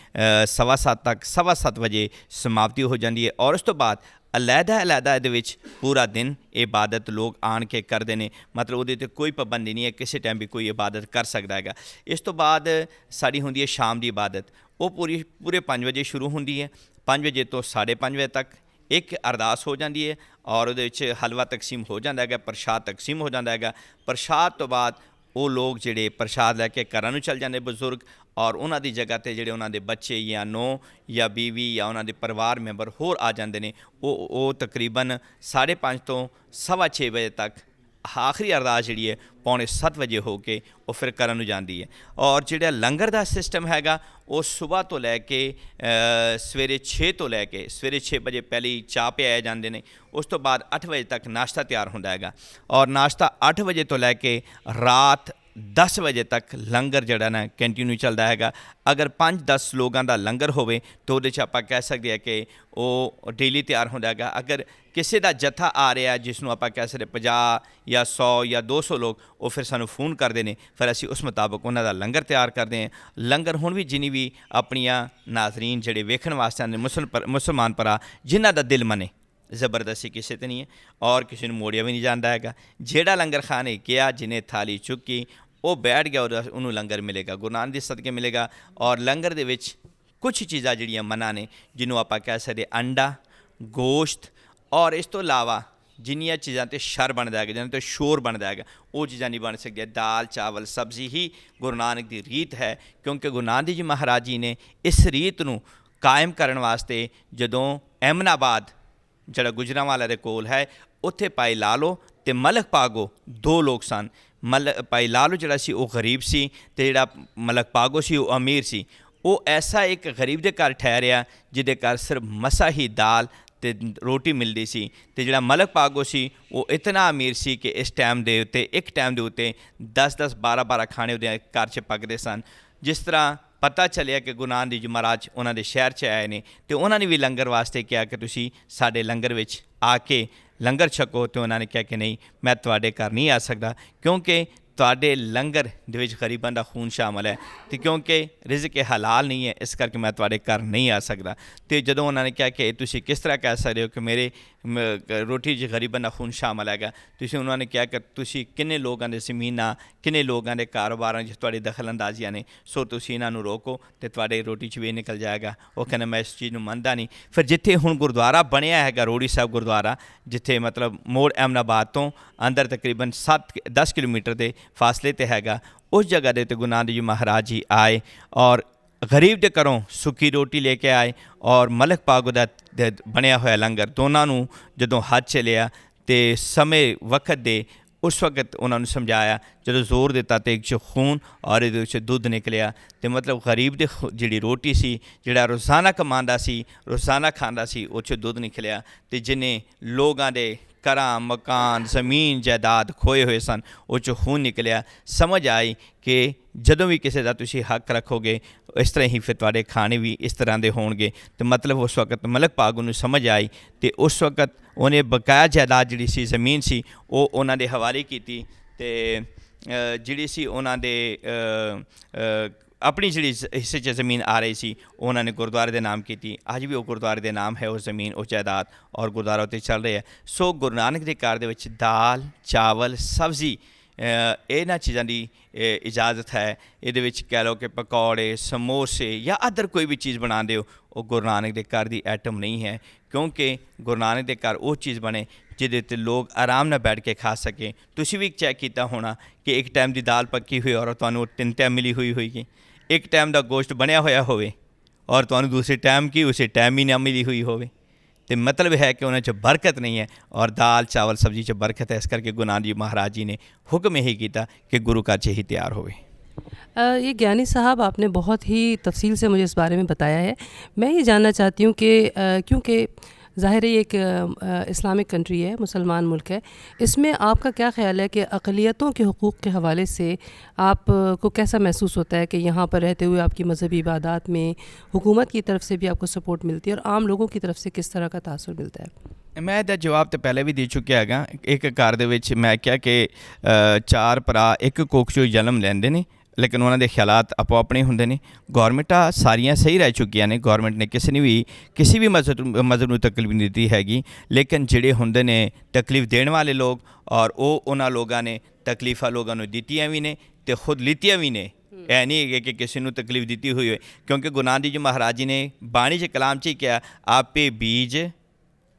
7:15 तक, 7:15 वजे समाप्ति हो जाती है। और उस तो बाद अलहदा ਇਹਦੇ ਵਿੱਚ पूरा दिन इबादत लोग आन के करते हैं, मतलब ਉਹਦੇ ਤੇ कोई पाबंदी नहीं है, किसी टाइम भी कोई इबादत कर सकता है। इस तो बाद साड़ी होंदी है शाम की इबादत, वो पूरे 5 बजे शुरू होंदी है। 5 बजे तो 5:30 बजे तक एक अरदास हो जाती है, और ਉਹਦੇ ਵਿੱਚ हलवा तकसीम हो जाता है, प्रशाद तकसीम हो जाता है। प्रशाद तो बाद वो लोग ਜਿਹੜੇ प्रशाद लैके घरां ਨੂੰ चल जाते बजुर्ग, और उन्हां दी जगह ते ਜਿਹੜੇ उन्हां दे बच्चे या नौ या बीवी या उन्हां दे परिवार मैंबर होर आ जाते हैं। वो तकरीबन 5:30 तो 6:15 बजे तक आखिरी अरदास जी है 6:45 बजे हो के वो फिर करन नूं जाती है। और जो लंगर का सिस्टम हैगा वो सुबह तो लैके सवेरे 6 तो लैके सवेरे 6 बजे पहले चाह पियाए जाते हैं। उस तो बाद 8 बजे तक नाश्ता तैयार होंदा हैगा, और नाश्ता 8 बजे तो लैके रात 10 बजे तक लंगर जड़ा ना कंटिन्यू चलता हैगा। अगर 5-10 लोगों का लंगर होवे तो वो आप कह सकते हैं कि वो डेली तैयार होंदा हैगा। अगर किसी का जत्था आ रहा है जिसनों आप कह सकते 50 या 100 या 200 लोग, वो फिर सानू फ़ोन करते हैं, फिर असी उस मुताबिक उन्हों का लंगर तैयार करते हैं। लंगर हुण भी जिन्नी भी अपनिया नाजरीन जिहड़े वेखण वास्ते आंदे मुसलमान भरा जिन्हां दा दिल मने, ज़बरदस्ती किसी ते नहीं है और किसी को मोड़िया भी नहीं जाता है। जेड़ा लंगर खाने गया, जिन्हें थाली चुकी वो बैठ गया, और उन्होंने लंगर मिलेगा, गुरु नानक दे सदके मिलेगा। और लंगर दे विच कुछ चीज़ां जिहड़ियां मना ने, जिन्हों आप कह सकते अंडा, गोश्त, और इस तो इलावा जिन्नियां चीज़ां ते शर बनता है, जिन्होंने तो शोर बनता है, वो चीज़ां नहीं बन सकती। दाल चावल सब्जी ही गुरु नानक की रीत है, क्योंकि गुरु नानक देव जी महाराज जी ने इस रीत नूं कायम करने वास्ते जदों अहमदाबाद जिहड़ा गुजरांवाला दे कोल है, उत्थे भाई लालो ते मलक पागो 2 लोग सन। भाई लालो जिहड़ा सी वो गरीब सी, ते जिहड़ा मलक पागो सी वो अमीर सी। वो ऐसा एक गरीब दे घर ठहरिया जिहदे घर सिर्फ मसा ही दाल ते रोटी मिलती सी, ते जिहड़ा मलक पागो सी वो इतना अमीर सी कि इस टाइम दे उत्ते एक टाइम दे उत्ते 10-10 12-12 खाने उहदे घर च पकदे सन। जिस तरह पता चलिया कि गुरु नानक देव जी महाराज उन्होंने शहर च आए ने, तो उन्होंने भी लंगर वास्ते कहा कि तुसी साडे लंगर विच आके लंगर छको, तो उन्होंने कहा कि नहीं मैं तुहाडे घर नहीं आ सकता, क्योंकि तुहाडे लंगर दे विच गरीबां दा खून शामिल है, तो क्योंकि रिज़्क हलाल नहीं है, इस करके मैं तुहाडे घर नहीं आ सकता। तो जदों उन्होंने कहा कि तुसी किस तरह कह सकते हो कि मेरे रोटी च गरीबां दा खून शामिल है, तुसी उन्होंने कहा कि तुसी किन्ने लोगों के ज़मीनां किन्ने लोगों के कारोबारां च तुहाडी दखल अंदाजियां ने, सो तुसी इन्हां नूं रोको तो तुहाडे रोटी च भी निकल जाएगा। वो कहना मैं इस चीज़ नूं मनदा नहीं। फिर जिथे हुण गुरुद्वारा बनिया हैगा रोड़ी साहब गुरुद्वारा, जिथे मतलब मोड़ अहमदाबाद तो अंदर तकरीबन 7-10 किलोमीटर के फासले ते हैगा, उस जगह दे ते गुरु नानक देव जी महाराज जी आए और गरीब के घरों सुक्की रोटी लेके आए, और मलक पागो दा बनया होया लंगर दोनों नूं जदों हथ चलिया तो समय वक्त दे उस वक्त उन्होंने समझाया, जो जोर दिता तो एक खून और ये दुध निकलिया। तो मतलब गरीब दे जिहड़ी रोटी सी, जिहड़ा रोज़ाना कमांदा सी, रोज़ाना खांदा सी, उस दुध निकलिया। तो जिन्हें लोगों के घर मकान ज़मीन जायदाद खोए हुए सन, उस खून निकलिया। समझ आई कि जदों भी किसी का तुसी हक रखोगे, इस तरह ही फिर तुहाडे खाने भी इस तरह के होणगे। तो मतलब उस वक्त मलक पागो नूं समझ आई, तो उस वक्त उन्हें बकाया जायदाद जिहड़ी सी ज़मीन सी वो उन्हां दे हवाले कीती, ते जिहड़ी सी उन्हां दे अपनी जिहड़ी हिस्से च ज़मीन आ रही सी उन्होंने गुरुद्वारे के नाम की। अज भी वो गुरुद्वारे के नाम है वो ज़मीन, वो जायदाद, और गुरुद्वारा उत्ते चल रहा है। सो गुरु नानक के घर दे विच दाल चावल सब्ज़ी ਇਹਨਾਂ ਚੀਜ਼ਾਂ ਦੀ ਇਜਾਜ਼ਤ ਹੈ। ਇਹਦੇ ਵਿੱਚ ਕਹਿ ਲਓ ਕਿ ਪਕੌੜੇ, ਸਮੋਸੇ ਜਾਂ ਅਦਰ ਕੋਈ ਵੀ ਚੀਜ਼ ਬਣਾਉਂਦੇ ਹੋ, ਉਹ ਗੁਰੂ ਨਾਨਕ ਦੇ ਘਰ ਦੀ ਆਈਟਮ ਨਹੀਂ ਹੈ, ਕਿਉਂਕਿ ਗੁਰੂ ਨਾਨਕ ਦੇ ਘਰ ਉਹ ਚੀਜ਼ ਬਣੇ ਜਿਹਦੇ 'ਤੇ ਲੋਕ ਆਰਾਮ ਨਾਲ ਬੈਠ ਕੇ ਖਾ ਸਕੇ। ਤੁਸੀਂ ਵੀ ਚੈੱਕ ਕੀਤਾ ਹੋਣਾ ਕਿ ਇੱਕ ਟਾਈਮ ਦੀ ਦਾਲ ਪੱਕੀ ਹੋਈ ਔਰ ਤੁਹਾਨੂੰ 3 ਟਾਈਮ ਮਿਲੀ ਹੋਈ ਹੋਏਗੀ, ਇੱਕ ਟਾਈਮ ਦਾ ਗੋਸ਼ਤ ਬਣਿਆ ਹੋਇਆ ਹੋਵੇ ਔਰ ਤੁਹਾਨੂੰ ਦੂਸਰੇ ਟਾਈਮ ਕੀ ਉਸੇ ਟਾਈਮ ਹੀ ਨਾ ਮਿਲੀ ਹੋਈ ਹੋਵੇ। ਤੇ ਮਤਲਬ ਹੈ ਕਿ ਉਹਨਾਂ 'ਚ ਬਰਕਤ ਨਹੀਂ ਹੈ, ਔਰ ਦਾਲ ਚਾਵਲ ਸਬਜ਼ੀ 'ਚ ਬਰਕਤ ਹੈ। ਇਸ ਕਰਕੇ ਗੁਰੂ ਨਾਨਕ ਜੀ ਮਹਾਰਾਜ ਜੀ ਨੇ ਹੁਕਮ ਇਹੀ ਕੀਤਾ कि गुरु का च ही तैयार होवे। ये ज्ञानी साहब आपने बहुत ही तफसील से मुझे इस बारे में बताया है। मैं ये जानना चाहती हूँ कि क्योंकि ज़ाहिर है ये एक इस्लामिक कंट्री है, मुसलमान मुल्क है, इसमें आपका क्या ख़्याल है कि अक़लियतों के हुकूक़ के हवाले से आपको कैसा महसूस होता है कि यहाँ पर रहते हुए आपकी मज़हबी इबादत में हुकूमत की तरफ से भी आपको सपोर्ट मिलती है और आम लोगों की तरफ से किस तरह का तासुर मिलता है? ਮੈਂ ਇਹਦਾ ਜਵਾਬ ਤਾਂ ਪਹਿਲੇ ਵੀ ਦੇ ਚੁੱਕਿਆ ਹੈਗਾ। ਇੱਕ ਘਰ ਦੇ ਵਿੱਚ ਮੈਂ ਕਿਹਾ ਕਿ 4 ਭਰਾ ਇੱਕ ਕੁੱਖ 'ਚੋਂ ਜਨਮ ਲੈਂਦੇ ਨੇ, ਲੇਕਿਨ ਉਹਨਾਂ ਦੇ ਖਿਆਲਾਤ ਆਪੋ ਆਪਣੇ ਹੁੰਦੇ ਨੇ। ਗੌਰਮੈਂਟਾਂ ਸਾਰੀਆਂ ਸਹੀ ਰਹਿ ਚੁੱਕੀਆਂ ਨੇ, ਗੌਰਮੈਂਟ ਨੇ ਕਿਸੇ ਵੀ ਮਜ਼ਹਬ ਨੂੰ ਤਕਲੀਫ ਨਹੀਂ ਦਿੱਤੀ ਹੈਗੀ, ਲੇਕਿਨ ਜਿਹੜੇ ਹੁੰਦੇ ਨੇ ਤਕਲੀਫ ਦੇਣ ਵਾਲੇ ਲੋਕ, ਔਰ ਉਹ ਉਹਨਾਂ ਲੋਕਾਂ ਨੇ ਤਕਲੀਫਾਂ ਲੋਕਾਂ ਨੂੰ ਦਿੱਤੀਆਂ ਵੀ ਨੇ ਅਤੇ ਖੁਦ ਲਿੱਤੀਆਂ ਵੀ ਨੇ। ਇਹ ਨਹੀਂ ਹੈਗੇ ਕਿ ਕਿਸੇ ਨੂੰ ਤਕਲੀਫ ਦਿੱਤੀ ਹੋਈ ਹੋਵੇ, ਕਿਉਂਕਿ ਗੁਰੂ ਨਾਨਕ ਜੀ ਮਹਾਰਾਜ ਜੀ ਨੇ ਬਾਣੀ 'ਚ ਕਲਾਮ 'ਚ ਹੀ ਕਿਹਾ, ਆਪੇ ਬੀਜ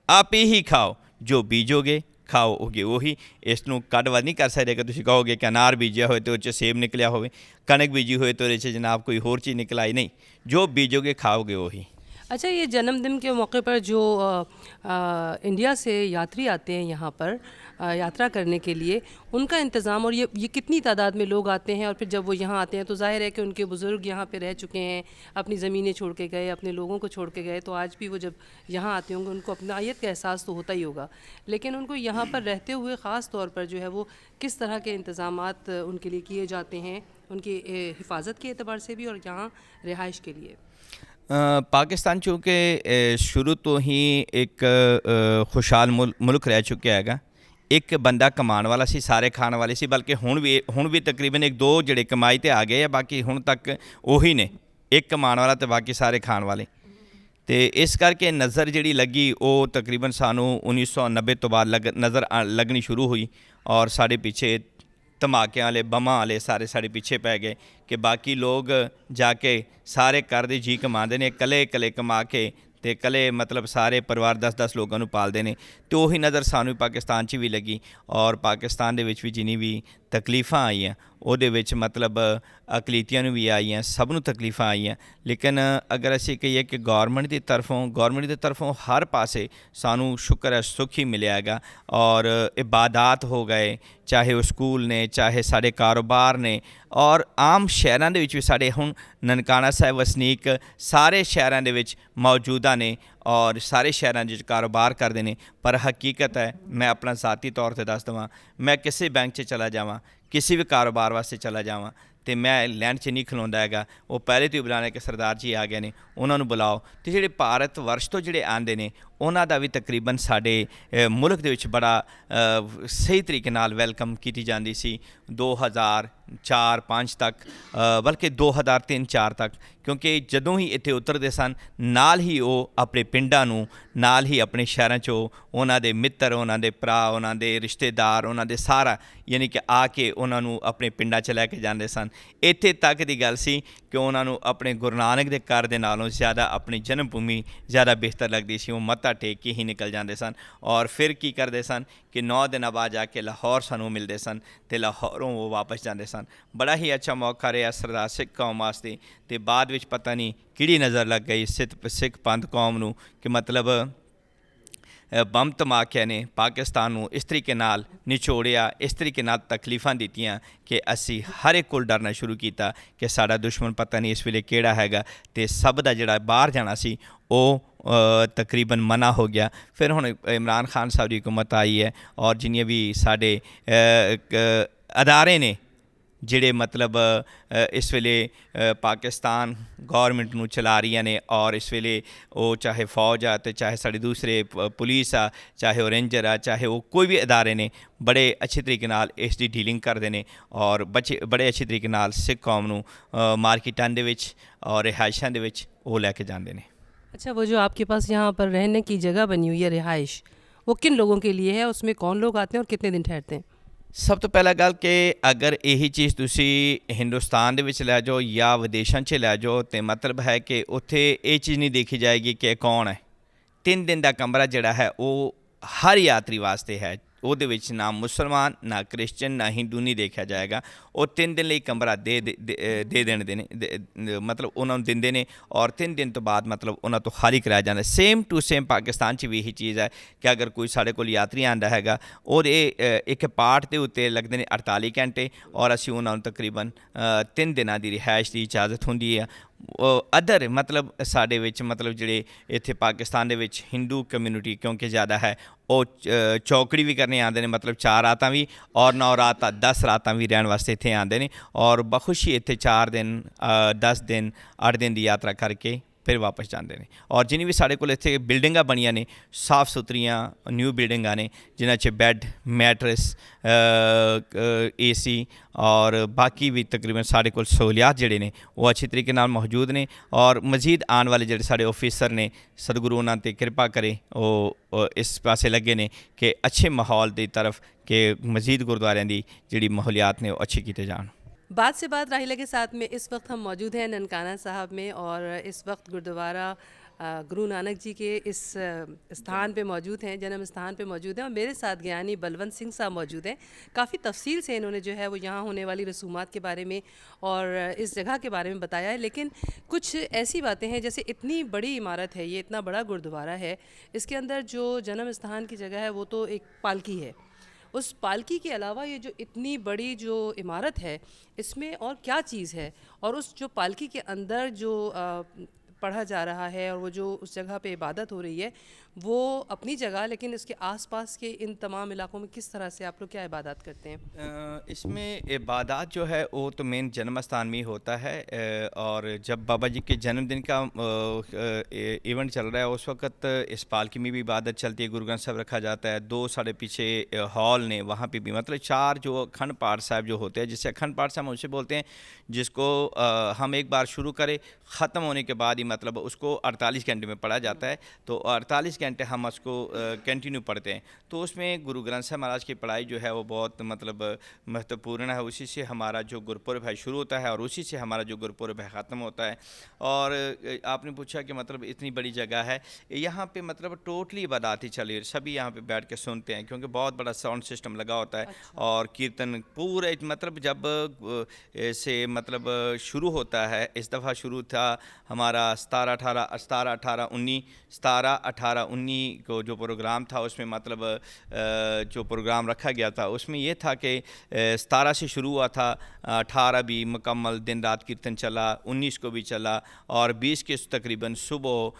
ਆਪੇ ਹੀ ਖਾਓ, ਜੋ ਬੀਜੋਗੇ ਖਾਓਗੇ ਉਹੀ। ਇਸ ਨੂੰ ਕੱਢ ਵੱਧ ਨਹੀਂ ਕਰ ਸਕਦੇ ਕਿ ਤੁਸੀਂ ਕਹੋਗੇ ਕਿ ਅਨਾਰ ਬੀਜਿਆ ਹੋਏ ਅਤੇ ਉਹ 'ਚ ਸੇਬ ਨਿਕਲਿਆ ਹੋਵੇ, ਕਣਕ ਬੀਜੀ ਹੋਏ ਤਾਂ ਉਹਦੇ 'ਚ ਜਨਾਬ ਕੋਈ ਹੋਰ ਚੀਜ਼ ਨਿਕਲ ਆਈ, ਨਹੀਂ, ਜੋ ਬੀਜੋਗੇ ਖਾਓਗੇ ਉਹੀ। अच्छा, ये जन्मदिन के मौके पर जो इंडिया से यात्री आते हैं यहाँ पर यात्रा करने के लिए, उनका इंतज़ाम और ये कितनी तादाद में लोग आते हैं, और फिर जब वो यहाँ आते हैं तो ज़ाहिर है कि उनके बुज़ुर्ग यहाँ पे रह चुके हैं, अपनी ज़मीनें छोड़ के गए, अपने लोगों को छोड़ के गए, तो आज भी वो जब यहाँ आते होंगे उनको अपनायत का एहसास तो होता ही होगा, लेकिन उनको यहाँ पर रहते हुए ख़ास तौर पर जो है वो किस तरह के इंतज़ामात उनके लिए किए जाते हैं, उनकी हिफाजत के एतबार से भी और यहाँ रिहाइश के लिए? ਪਾਕਿਸਤਾਨ ਚੂँਕਿ ਸ਼ੁਰੂ ਤੋਂ ਹੀ ਇੱਕ ਖੁਸ਼ਹਾਲ ਮੁਲਕ ਰਹਿ ਚੁੱਕਿਆ ਹੈਗਾ। ਇੱਕ ਬੰਦਾ ਕਮਾਉਣ ਵਾਲਾ ਸੀ, ਸਾਰੇ ਖਾਣ ਵਾਲੇ ਸੀ, ਬਲਕਿ ਹੁਣ ਵੀ ਤਕਰੀਬਨ 1-2 ਜਿਹੜੇ ਕਮਾਈ 'ਤੇ ਆ ਗਏ ਆ, ਬਾਕੀ ਹੁਣ ਤੱਕ ਉਹੀ ਨੇ, ਇੱਕ ਕਮਾਉਣ ਵਾਲਾ ਅਤੇ ਬਾਕੀ ਸਾਰੇ ਖਾਣ ਵਾਲੇ। ਅਤੇ ਇਸ ਕਰਕੇ ਨਜ਼ਰ ਜਿਹੜੀ ਲੱਗੀ ਉਹ ਤਕਰੀਬਨ ਸਾਨੂੰ 1990 ਤੋਂ ਬਾਅਦ ਨਜ਼ਰ ਲੱਗਣੀ ਸ਼ੁਰੂ ਹੋਈ, ਔਰ ਸਾਡੇ ਪਿੱਛੇ ਧਮਾਕਿਆਂ ਵਾਲੇ, ਬੰਮਾਂ ਵਾਲੇ ਸਾਰੇ ਸਾਡੇ ਪਿੱਛੇ ਪੈ ਗਏ ਕਿ ਬਾਕੀ ਲੋਕ ਜਾ ਕੇ ਸਾਰੇ ਘਰ ਦੇ ਜੀ ਕਮਾਉਂਦੇ ਨੇ, ਇਕੱਲੇ ਕਮਾ ਕੇ, ਅਤੇ ਇਕੱਲੇ ਮਤਲਬ ਸਾਰੇ ਪਰਿਵਾਰ 10-10 ਲੋਕਾਂ ਨੂੰ ਪਾਲਦੇ ਨੇ। ਅਤੇ ਉਹੀ ਨਜ਼ਰ ਸਾਨੂੰ ਵੀ ਪਾਕਿਸਤਾਨ 'ਚ ਵੀ ਲੱਗੀ, ਔਰ ਪਾਕਿਸਤਾਨ ਦੇ ਵਿੱਚ ਵੀ ਜਿੰਨੀ ਵੀ ਤਕਲੀਫਾਂ ਆਈਆਂ ਉਹਦੇ ਵਿੱਚ ਮਤਲਬ ਅਕਲੀਤੀਆਂ ਨੂੰ ਵੀ ਆਈਆਂ, ਸਭ ਨੂੰ ਤਕਲੀਫਾਂ ਆਈਆਂ। ਲੇਕਿਨ ਅਗਰ ਅਸੀਂ ਕਹੀਏ ਕਿ ਗੌਰਮੈਂਟ ਦੀ ਤਰਫੋਂ ਹਰ ਪਾਸੇ ਸਾਨੂੰ ਸ਼ੁਕਰ ਹੈ ਸੁੱਖ ਹੀ ਮਿਲਿਆ ਹੈਗਾ, ਔਰ ਇਬਾਦਤ ਹੋ ਗਏ, ਚਾਹੇ ਉਹ ਸਕੂਲ ਨੇ, ਚਾਹੇ ਸਾਡੇ ਕਾਰੋਬਾਰ ਨੇ, ਔਰ ਆਮ ਸ਼ਹਿਰਾਂ ਦੇ ਵਿੱਚ ਵੀ ਸਾਡੇ ਹੁਣ ਨਨਕਾਣਾ ਸਾਹਿਬ ਵਸਨੀਕ ਸਾਰੇ ਸ਼ਹਿਰਾਂ ਦੇ ਵਿੱਚ ਮੌਜੂਦਾ ਨੇ, ਔਰ ਸਾਰੇ ਸ਼ਹਿਰਾਂ 'ਚ ਕਾਰੋਬਾਰ ਕਰਦੇ ਨੇ। ਪਰ ਹਕੀਕਤ ਹੈ, ਮੈਂ ਆਪਣਾ ਜ਼ਾਤੀ ਤੌਰ 'ਤੇ ਦੱਸ ਦੇਵਾਂ, ਮੈਂ ਕਿਸੇ ਬੈਂਕ 'ਚ ਚਲਾ ਜਾਵਾਂ, ਕਿਸੇ ਵੀ ਕਾਰੋਬਾਰ ਵਾਸਤੇ ਚਲਾ ਜਾਵਾਂ, ਅਤੇ ਮੈਂ ਲਾਈਨ 'ਚ ਨਹੀਂ ਖਲੋਂਦਾ ਹੈਗਾ। ਉਹ ਪਹਿਲੇ ਤੋਂ ਹੀ ਬੁਲਾਉਣਾ ਕਿ ਸਰਦਾਰ ਜੀ ਆ ਗਏ ਨੇ, ਉਹਨਾਂ ਨੂੰ ਬੁਲਾਓ। ਅਤੇ ਜਿਹੜੇ ਭਾਰਤ ਵਰਸ਼ ਤੋਂ ਜਿਹੜੇ ਆਉਂਦੇ ਨੇ ਉਹਨਾਂ ਦਾ ਵੀ ਤਕਰੀਬਨ ਸਾਡੇ ਮੁਲਕ ਦੇ ਵਿੱਚ ਬੜਾ ਸਹੀ ਤਰੀਕੇ ਨਾਲ ਵੈਲਕਮ ਕੀਤੀ ਜਾਂਦੀ ਸੀ 2004-05 ਤੱਕ, ਬਲਕਿ 2003-04 ਤੱਕ, ਕਿਉਂਕਿ ਜਦੋਂ ਹੀ ਇੱਥੇ ਉਤਰਦੇ ਸਨ ਨਾਲ ਹੀ ਉਹ ਆਪਣੇ ਪਿੰਡਾਂ ਨੂੰ, ਨਾਲ ਹੀ ਆਪਣੇ ਸ਼ਹਿਰਾਂ 'ਚੋਂ ਉਹਨਾਂ ਦੇ ਮਿੱਤਰ, ਉਹਨਾਂ ਦੇ ਭਰਾ, ਉਹਨਾਂ ਦੇ ਰਿਸ਼ਤੇਦਾਰ, ਉਹਨਾਂ ਦੇ ਸਾਰਾ ਯਾਨੀ ਕਿ ਆ ਕੇ ਉਹਨਾਂ ਨੂੰ ਆਪਣੇ ਪਿੰਡਾਂ 'ਚ ਲੈ ਕੇ ਜਾਂਦੇ ਸਨ। ਇੱਥੇ ਤੱਕ ਦੀ ਗੱਲ ਸੀ ਕਿ ਉਹਨਾਂ ਨੂੰ ਆਪਣੇ ਗੁਰੂ ਨਾਨਕ ਦੇ ਘਰ ਦੇ ਨਾਲੋਂ ਜ਼ਿਆਦਾ ਆਪਣੀ ਜਨਮ ਭੂਮੀ ਜ਼ਿਆਦਾ ਬਿਹਤਰ ਲੱਗਦੀ ਸੀ। ਉਹ ਮੱਥਾ ਟੇਕ ਕੇ ਹੀ ਨਿਕਲ ਜਾਂਦੇ ਸਨ, ਔਰ ਫਿਰ ਕੀ ਕਰਦੇ ਸਨ ਕਿ 9 ਦਿਨਾਂ ਬਾਅਦ ਜਾ ਕੇ ਲਾਹੌਰ ਸਾਨੂੰ ਮਿਲਦੇ ਸਨ, ਅਤੇ ਲਾਹੌਰੋਂ ਉਹ ਵਾਪਸ ਜਾਂਦੇ ਸਨ। ਬੜਾ ਹੀ ਅੱਛਾ ਮੌਕਾ ਰਿਹਾ ਸਰਦਾਰ ਸਿੱਖ ਕੌਮ ਵਾਸਤੇ। ਅਤੇ ਬਾਅਦ ਵਿੱਚ ਪਤਾ ਨਹੀਂ ਕਿਹੜੀ ਨਜ਼ਰ ਲੱਗ ਗਈ ਸਿੱਖ ਪੰਥ ਕੌਮ ਨੂੰ ਕਿ ਮਤਲਬ ਬੰਬ ਧਮਾਕਿਆਂ ਨੇ ਪਾਕਿਸਤਾਨ ਨੂੰ ਇਸ ਤਰੀਕੇ ਨਾਲ ਨਿਚੋੜਿਆ, ਇਸ ਤਰੀਕੇ ਨਾਲ ਤਕਲੀਫਾਂ ਦਿੱਤੀਆਂ ਕਿ ਅਸੀਂ ਹਰ ਇੱਕ ਕੋਲ ਡਰਨਾ ਸ਼ੁਰੂ ਕੀਤਾ ਕਿ ਸਾਡਾ ਦੁਸ਼ਮਣ ਪਤਾ ਨਹੀਂ ਇਸ ਵੇਲੇ ਕਿਹੜਾ ਹੈਗਾ, ਅਤੇ ਸਭ ਦਾ ਜਿਹੜਾ ਬਾਹਰ ਜਾਣਾ ਸੀ ਉਹ ਤਕਰੀਬਨ ਮਨਾ ਹੋ ਗਿਆ। ਫਿਰ ਹੁਣ ਇਮਰਾਨ ਖਾਨ ਸਾਹਿਬ ਦੀ ਹਕੂਮਤ ਆਈ ਹੈ, ਔਰ ਜਿੰਨੀਆਂ ਵੀ ਸਾਡੇ ਅਦਾਰੇ ਨੇ ਜਿਹੜੇ ਮਤਲਬ ਇਸ ਵੇਲੇ ਪਾਕਿਸਤਾਨ ਗੌਰਮੈਂਟ ਨੂੰ ਚਲਾ ਰਹੀਆਂ ਨੇ, ਔਰ ਇਸ ਵੇਲੇ ਉਹ ਚਾਹੇ ਫੌਜ ਆ ਅਤੇ ਚਾਹੇ ਸਾਡੇ ਦੂਸਰੇ ਪੁਲਿਸ ਆ, ਚਾਹੇ ਉਹ ਰੇਂਜਰ ਆ, ਚਾਹੇ ਉਹ ਕੋਈ ਵੀ ਅਦਾਰੇ ਨੇ, ਬੜੇ ਅੱਛੇ ਤਰੀਕੇ ਨਾਲ ਇਸ ਦੀ ਡੀਲਿੰਗ ਕਰਦੇ ਨੇ, ਔਰ ਬੜੇ ਅੱਛੇ ਤਰੀਕੇ ਨਾਲ ਸਿੱਖ ਕੌਮ ਨੂੰ ਮਾਰਕੀਟਾਂ ਦੇ ਵਿੱਚ ਔਰ ਰਿਹਾਇਸ਼ਾਂ ਦੇ ਵਿੱਚ ਉਹ ਲੈ ਕੇ ਜਾਂਦੇ ਨੇ। अच्छा, वो जो आपके पास यहाँ पर रहने की जगह बनी हुई है रिहाइश, वो किन लोगों के लिए है? उसमें कौन लोग आते हैं और कितने दिन ठहरते हैं? ਸਭ ਤੋਂ ਪਹਿਲਾਂ ਗੱਲ ਕਿ ਅਗਰ ਇਹੀ ਚੀਜ਼ ਤੁਸੀਂ ਹਿੰਦੁਸਤਾਨ ਦੇ ਵਿੱਚ ਲੈ ਜਾਓ ਜਾਂ ਵਿਦੇਸ਼ਾਂ 'ਚ ਲੈ ਜਾਓ ਤਾਂ ਮਤਲਬ ਹੈ ਕਿ ਉੱਥੇ ਇਹ ਚੀਜ਼ ਨਹੀਂ ਦੇਖੀ ਜਾਏਗੀ ਕਿ ਇਹ ਕੌਣ ਹੈ। 3 ਦਿਨ ਦਾ ਕਮਰਾ ਜਿਹੜਾ ਹੈ ਉਹ ਹਰ ਯਾਤਰੀ ਵਾਸਤੇ ਹੈ। ਉਹਦੇ ਵਿੱਚ ਨਾ ਮੁਸਲਮਾਨ, ਨਾ ਕ੍ਰਿਸਚਨ, ਨਾ ਹਿੰਦੂ ਨਹੀਂ ਦੇਖਿਆ ਜਾਏਗਾ। ਉਹ 3 ਦਿਨ ਲਈ ਕਮਰਾ ਦੇ ਦੇਣ ਮਤਲਬ ਉਹਨਾਂ ਨੂੰ ਦਿੰਦੇ ਨੇ ਔਰ 3 ਦਿਨ ਤੋਂ ਬਾਅਦ ਮਤਲਬ ਉਹਨਾਂ ਤੋਂ ਖਾਲੀ ਕਰਾਇਆ ਜਾਂਦਾ। ਸੇਮ ਟੂ ਸੇਮ ਪਾਕਿਸਤਾਨ 'ਚ ਵੀ ਇਹੀ ਚੀਜ਼ ਹੈ ਕਿ ਅਗਰ ਕੋਈ ਸਾਡੇ ਕੋਲ ਯਾਤਰੀ ਆਉਂਦਾ ਹੈਗਾ ਉਹਦੇ ਇੱਕ ਪਾਰਟ ਦੇ ਉੱਤੇ ਲੱਗਦੇ ਨੇ 48 ਘੰਟੇ ਔਰ ਅਸੀਂ ਉਹਨਾਂ ਨੂੰ ਤਕਰੀਬਨ 3 ਦਿਨਾਂ ਦੀ ਰਿਹਾਇਸ਼ ਦੀ ਇਜਾਜ਼ਤ ਹੁੰਦੀ ਹੈ। ਅਦਰ ਮਤਲਬ ਸਾਡੇ ਵਿੱਚ ਮਤਲਬ ਜਿਹੜੇ ਇੱਥੇ ਪਾਕਿਸਤਾਨ ਦੇ ਵਿੱਚ ਹਿੰਦੂ ਕਮਿਊਨਿਟੀ ਕਿਉਂਕਿ ਜ਼ਿਆਦਾ ਹੈ ਉਹ ਚੌਕੜੀ ਵੀ ਕਰਨੇ ਆਉਂਦੇ ਨੇ, ਮਤਲਬ 4 ਰਾਤਾਂ ਵੀ ਔਰ 9 ਰਾਤਾਂ 10 ਰਾਤਾਂ ਵੀ ਰਹਿਣ ਵਾਸਤੇ ਇੱਥੇ ਆਉਂਦੇ ਨੇ ਔਰ ਬਖੁਸ਼ੀ ਇੱਥੇ 4 ਦਿਨ 10 ਦਿਨ 8 ਦਿਨ ਦੀ ਯਾਤਰਾ ਕਰਕੇ ਫਿਰ ਵਾਪਸ ਜਾਂਦੇ ਨੇ। ਔਰ ਜਿੰਨੀ ਵੀ ਸਾਡੇ ਕੋਲ ਇੱਥੇ ਬਿਲਡਿੰਗਾਂ ਬਣੀਆਂ ਨੇ ਸਾਫ ਸੁਥਰੀਆਂ ਨਿਊ ਬਿਲਡਿੰਗਾਂ ਨੇ ਜਿਨ੍ਹਾਂ 'ਚ ਬੈੱਡ, ਮੈਟਰਸ, AC ਔਰ ਬਾਕੀ ਵੀ ਤਕਰੀਬਨ ਸਾਡੇ ਕੋਲ ਸਹੂਲੀਅਤ ਜਿਹੜੇ ਨੇ ਉਹ ਅੱਛੇ ਤਰੀਕੇ ਨਾਲ ਮੌਜੂਦ ਨੇ। ਔਰ ਮਜ਼ੀਦ ਆਉਣ ਵਾਲੇ ਜਿਹੜੇ ਸਾਡੇ ਆਫਿਸਰ ਨੇ ਸਤਿਗੁਰੂ ਉਹਨਾਂ 'ਤੇ ਕਿਰਪਾ ਕਰੇ ਉਹ ਇਸ ਪਾਸੇ ਲੱਗੇ ਨੇ ਕਿ ਅੱਛੇ ਮਾਹੌਲ ਦੀ ਤਰਫ ਕਿ ਮਜ਼ੀਦ ਗੁਰਦੁਆਰਿਆਂ ਦੀ ਜਿਹੜੀ ਮਾਹੌਲੀਅਤ ने वो अच्छे किए जान। बात से बात राहिला के साथ में इस वक्त हम मौजूद हैं ननकाना साहब में और इस वक्त गुरुद्वारा गुरु नानक जी के इस स्थान पे मौजूद हैं, जन्म स्थान पे मौजूद हैं और मेरे साथ ज्ञानी बलवंत सिंह साहब मौजूद हैं। काफ़ी तफसील से इन्होंने जो है वो यहाँ होने वाली रसूमात के बारे में और इस जगह के बारे में बताया है। लेकिन कुछ ऐसी बातें हैं जैसे इतनी बड़ी इमारत है, ये इतना बड़ा गुरुद्वारा है, इसके अंदर जो जन्म स्थान की जगह है वो तो एक पालकी है। उस पालकी के अलावा ये जो इतनी बड़ी जो इमारत है इसमें और क्या चीज़ है और उस जो पालकी के अंदर जो पढ़ा जा रहा है और वो जो उस जगह पे इबादत हो रही है वो अपनी जगह, लेकिन इसके आसपास के इन तमाम इलाकों में किस तरह से आप लोग क्या इबादत करते हैं? इसमें इबादत जो है वो तो मेन जन्म स्थान में ही होता है और जब बाबा जी के जन्मदिन का इवेंट चल रहा है उस वक्त इस पालकी में भी इबादत चलती है, गुरु ग्रंथ साहब रखा जाता है। 2 साढ़े पीछे हॉल ने वहाँ पे भी मतलब 4 जो अखंड पाठ साहब जो होते हैं जिसे अखंड पाठ साहब उनसे बोलते हैं, जिसको हम एक बार शुरू करें ख़त्म होने के बाद ही मतलब उसको 48 घंटे में पढ़ा जाता है। तो 48 घंटे हम उसको कंटिन्यू पढ़ते हैं। तो उसमें गुरु ग्रंथ साहब महाराज की पढ़ाई जो है वो बहुत मतलब महत्वपूर्ण है। उसी से हमारा जो गुरुपुरब है शुरू होता है और उसी से हमारा जो गुरुपुरब है ख़त्म होता है। और आपने पूछा कि मतलब इतनी बड़ी जगह है यहाँ पे मतलब टोटली इबादत ही चली, सभी यहाँ पे बैठ के सुनते हैं क्योंकि बहुत बड़ा साउंड सिस्टम लगा होता है। अच्छा। और कीर्तन पूरे मतलब जब से मतलब शुरू होता है, इस दफ़ा शुरू था हमारा 17-18-19 को जो प्रोग्राम था उसमें मतलब जो प्रोग्राम रखा गया था उसमें ये था कि 17 से शुरू हुआ था, 18 भी मुकम्मल दिन रात कीर्तन चला, 19 को भी चला और 20 के तकरीबन सुबह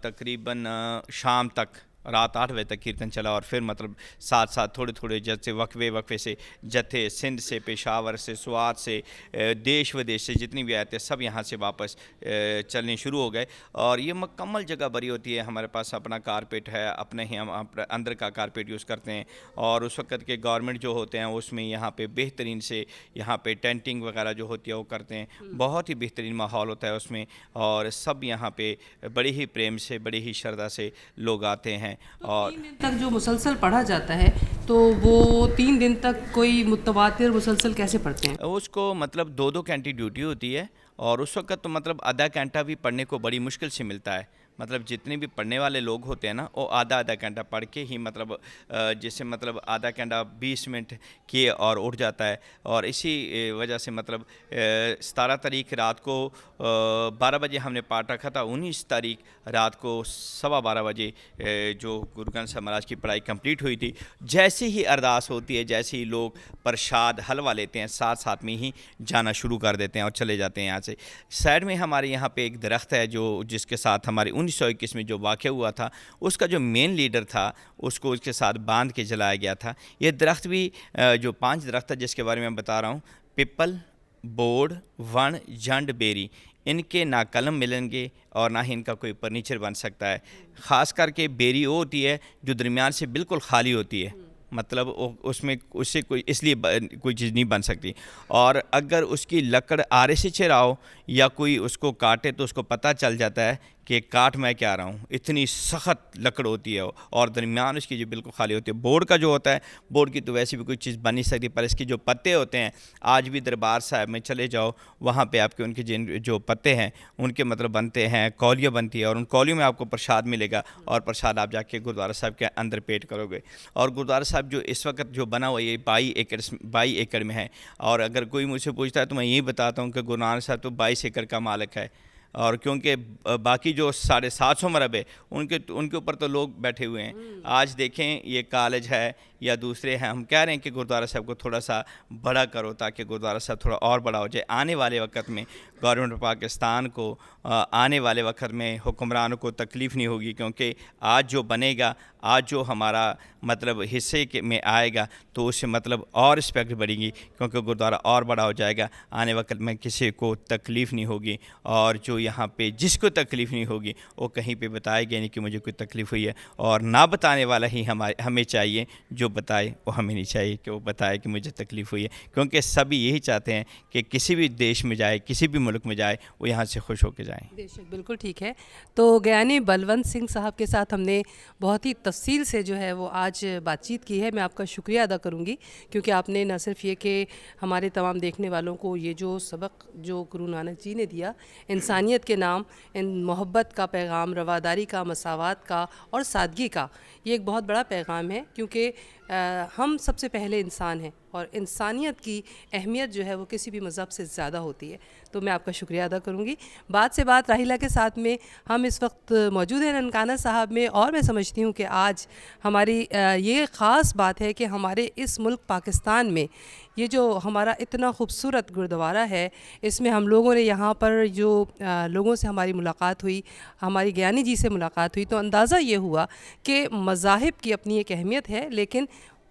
तकरीबन शाम तक रात 8 बजे तक कीर्तन चला। और फिर मतलब साथ साथ थोड़े थोड़े जैसे वक्फे से जत्थे सिंध से, पेशावर से, स्वात से, देश विदेश से जितनी भी आए थे सब यहाँ से वापस चलने शुरू हो गए। और ये मुकम्मल जगह बड़ी होती है, हमारे पास अपना कारपेट है, अपने ही हम अंदर का कारपेट यूज़ करते हैं। और उस वक्त के गवर्नमेंट जो होते हैं उसमें यहाँ पे बेहतरीन से यहाँ पे टेंटिंग वगैरह जो होती है वो करते हैं, बहुत ही बेहतरीन माहौल होता है उसमें। और सब यहाँ पे बड़ी ही प्रेम से, बड़ी ही श्रद्धा से लोग आते हैं। तो और 3 दिन तक जो मुसलसल पढ़ा जाता है तो वो 3 दिन तक कोई मुतवातिर मुसलसल कैसे पढ़ते हैं? उसको मतलब 2-2 घंटे ड्यूटी होती है और उस वक्त तो मतलब आधा घंटा भी पढ़ने को बड़ी मुश्किल से मिलता है। मतलब जितने भी पढ़ने वाले लोग होते हैं ना वो आधा घंटा पढ़ के ही मतलब जैसे मतलब आधा घंटा 20 मिनट किए और उठ जाता है। और इसी वजह से मतलब 17 तारीख रात को 12 बजे हमने पाठ रखा था, 19 तारीख रात को 12:15 बजे जो गुरु ग्रंथ साहब महाराज की पढ़ाई कंप्लीट हुई थी। जैसे ही अरदास होती है, जैसे ही लोग प्रसाद हलवा लेते हैं साथ साथ में ही जाना शुरू कर देते हैं और चले जाते हैं यहाँ से। साइड में हमारे यहाँ पे एक दरख्त है जो जिसके साथ हमारे 1921 में जो वाक़या हुआ था उसका जो मेन लीडर था उसको उसके साथ बांध के जलाया गया था। ये दरख्त भी जो 5 दरख्त है जिसके बारे में मैं बता रहा हूँ, पिपल, बोड़, वन, जंड, बेरी, इनके ना कलम मिलेंगे और ना ही इनका कोई फर्नीचर बन सकता है। ख़ास करके बेरी वो होती है जो दरमियान से बिल्कुल खाली होती है, मतलब उसमें उससे कोई इसलिए कोई चीज़ नहीं बन सकती। और अगर उसकी लकड़ आरे से चिराओ या कोई उसको काटे तो उसको पता चल जाता है कि काट मैं क्या रहा हूँ, इतनी सख्त लकड़ होती है और दरमियान उसकी जो बिल्कुल खाली होती है। बोर्ड का जो होता है, बोर्ड की तो वैसे भी कोई चीज़ बन नहीं सकती, पर इसके जो पत्ते होते हैं, आज भी दरबार साहब में चले जाओ, वहाँ पे आपके उनके जिन जो पत्ते हैं उनके मतलब बनते हैं, कौलियाँ बनती है और उन कौलियों में आपको प्रसाद मिलेगा और प्रसाद आप जाके गुरुद्वारा साहब के अंदर पेट करोगे। और गुरुद्वारा साहब जो इस वक्त जो बना हुआ ये 22 एकड़ में है। और अगर कोई मुझसे पूछता है तो मैं यही बताता हूँ कि गुरु नानक साहब तो 22 एकड़ का मालिक है। और क्योंकि बाकी जो 750 मरब है उनके ऊपर तो लोग बैठे हुए हैं। आज देखें ये कॉलेज है या दूसरे हैं, हम कह रहे हैं कि गुरुद्वारा साहब को थोड़ा सा बड़ा करो ताकि गुरुद्वारा साहब थोड़ा और बड़ा हो जाए। आने वाले वक्त में गवर्नमेंट ऑफ पाकिस्तान को आने वाले वक्त में हुक्मरानों को तकलीफ़ नहीं होगी, क्योंकि आज जो बनेगा, आज जो हमारा मतलब हिस्से के में आएगा तो उससे मतलब और रिस्पेक्ट बढ़ेगी, क्योंकि गुरुद्वारा और बड़ा हो जाएगा। आने वक्त में किसी को तकलीफ़ नहीं होगी और जो यहाँ पे जिसको तकलीफ़ नहीं होगी वो कहीं पे बताएगा नहीं कि मुझे कोई तकलीफ़ हुई है। और ना बताने वाला ही हमें चाहिए, जो बताए वो हमें नहीं चाहिए कि वो बताए कि मुझे तकलीफ़ हुई है, क्योंकि सभी यही चाहते हैं कि किसी भी देश में जाए, किसी भी मुल्क में जाए, वो यहाँ से खुश होकर जाएँ। बेशक, बिल्कुल ठीक है। तो ज्ञानी बलवंत सिंह साहब के साथ हमने बहुत ही तफसील से जो है वो आज बातचीत की है। मैं आपका शुक्रिया अदा करूँगी, क्योंकि आपने न सिर्फ ये कि हमारे तमाम देखने वालों को ये जो सबक जो गुरु नानक जी ने दिया, इंसानियत के नाम, इन मोहब्बत का पैगाम, रवादारी का, मसावात का और सादगी का, ये एक बहुत बड़ा पैगाम है। क्योंकि हम सबसे पहले इंसान हैं और इंसानियत की अहमियत जो है वो किसी भी मज़हब से ज़्यादा होती है। तो मैं आपका शुक्रिया अदा करूँगी। बात से बात राहिला के साथ में हम इस वक्त मौजूद हैं ननकाना साहब में, और मैं समझती हूँ कि आज हमारी ये ख़ास बात है कि हमारे इस मुल्क पाकिस्तान में ये जो हमारा इतना खूबसूरत गुरुद्वारा है, इसमें हम लोगों ने यहाँ पर जो लोगों से हमारी मुलाकात हुई, हमारी ज्ञानी जी से मुलाकात हुई, तो अंदाज़ा ये हुआ कि मज़ाहिब की अपनी एक अहमियत है, लेकिन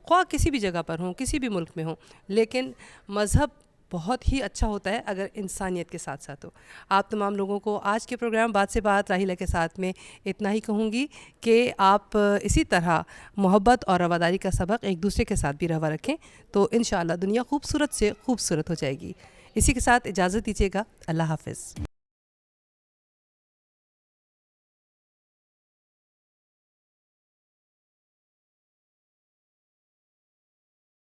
ख्वाह किसी भी जगह पर हों, किसी भी मुल्क में हों, लेकिन मज़हब बहुत ही अच्छा होता है अगर इंसानियत के साथ साथ हो। आप तमाम लोगों को आज के प्रोग्राम बात से बात राहिला के साथ में इतना ही कहूँगी कि आप इसी तरह मोहब्बत और रवादारी का सबक एक दूसरे के साथ भी रवा रखें, तो इंशाअल्लाह दुनिया खूबसूरत से खूबसूरत हो जाएगी। इसी के साथ इजाज़त दीजिएगा। अल्लाह हाफ़िज़।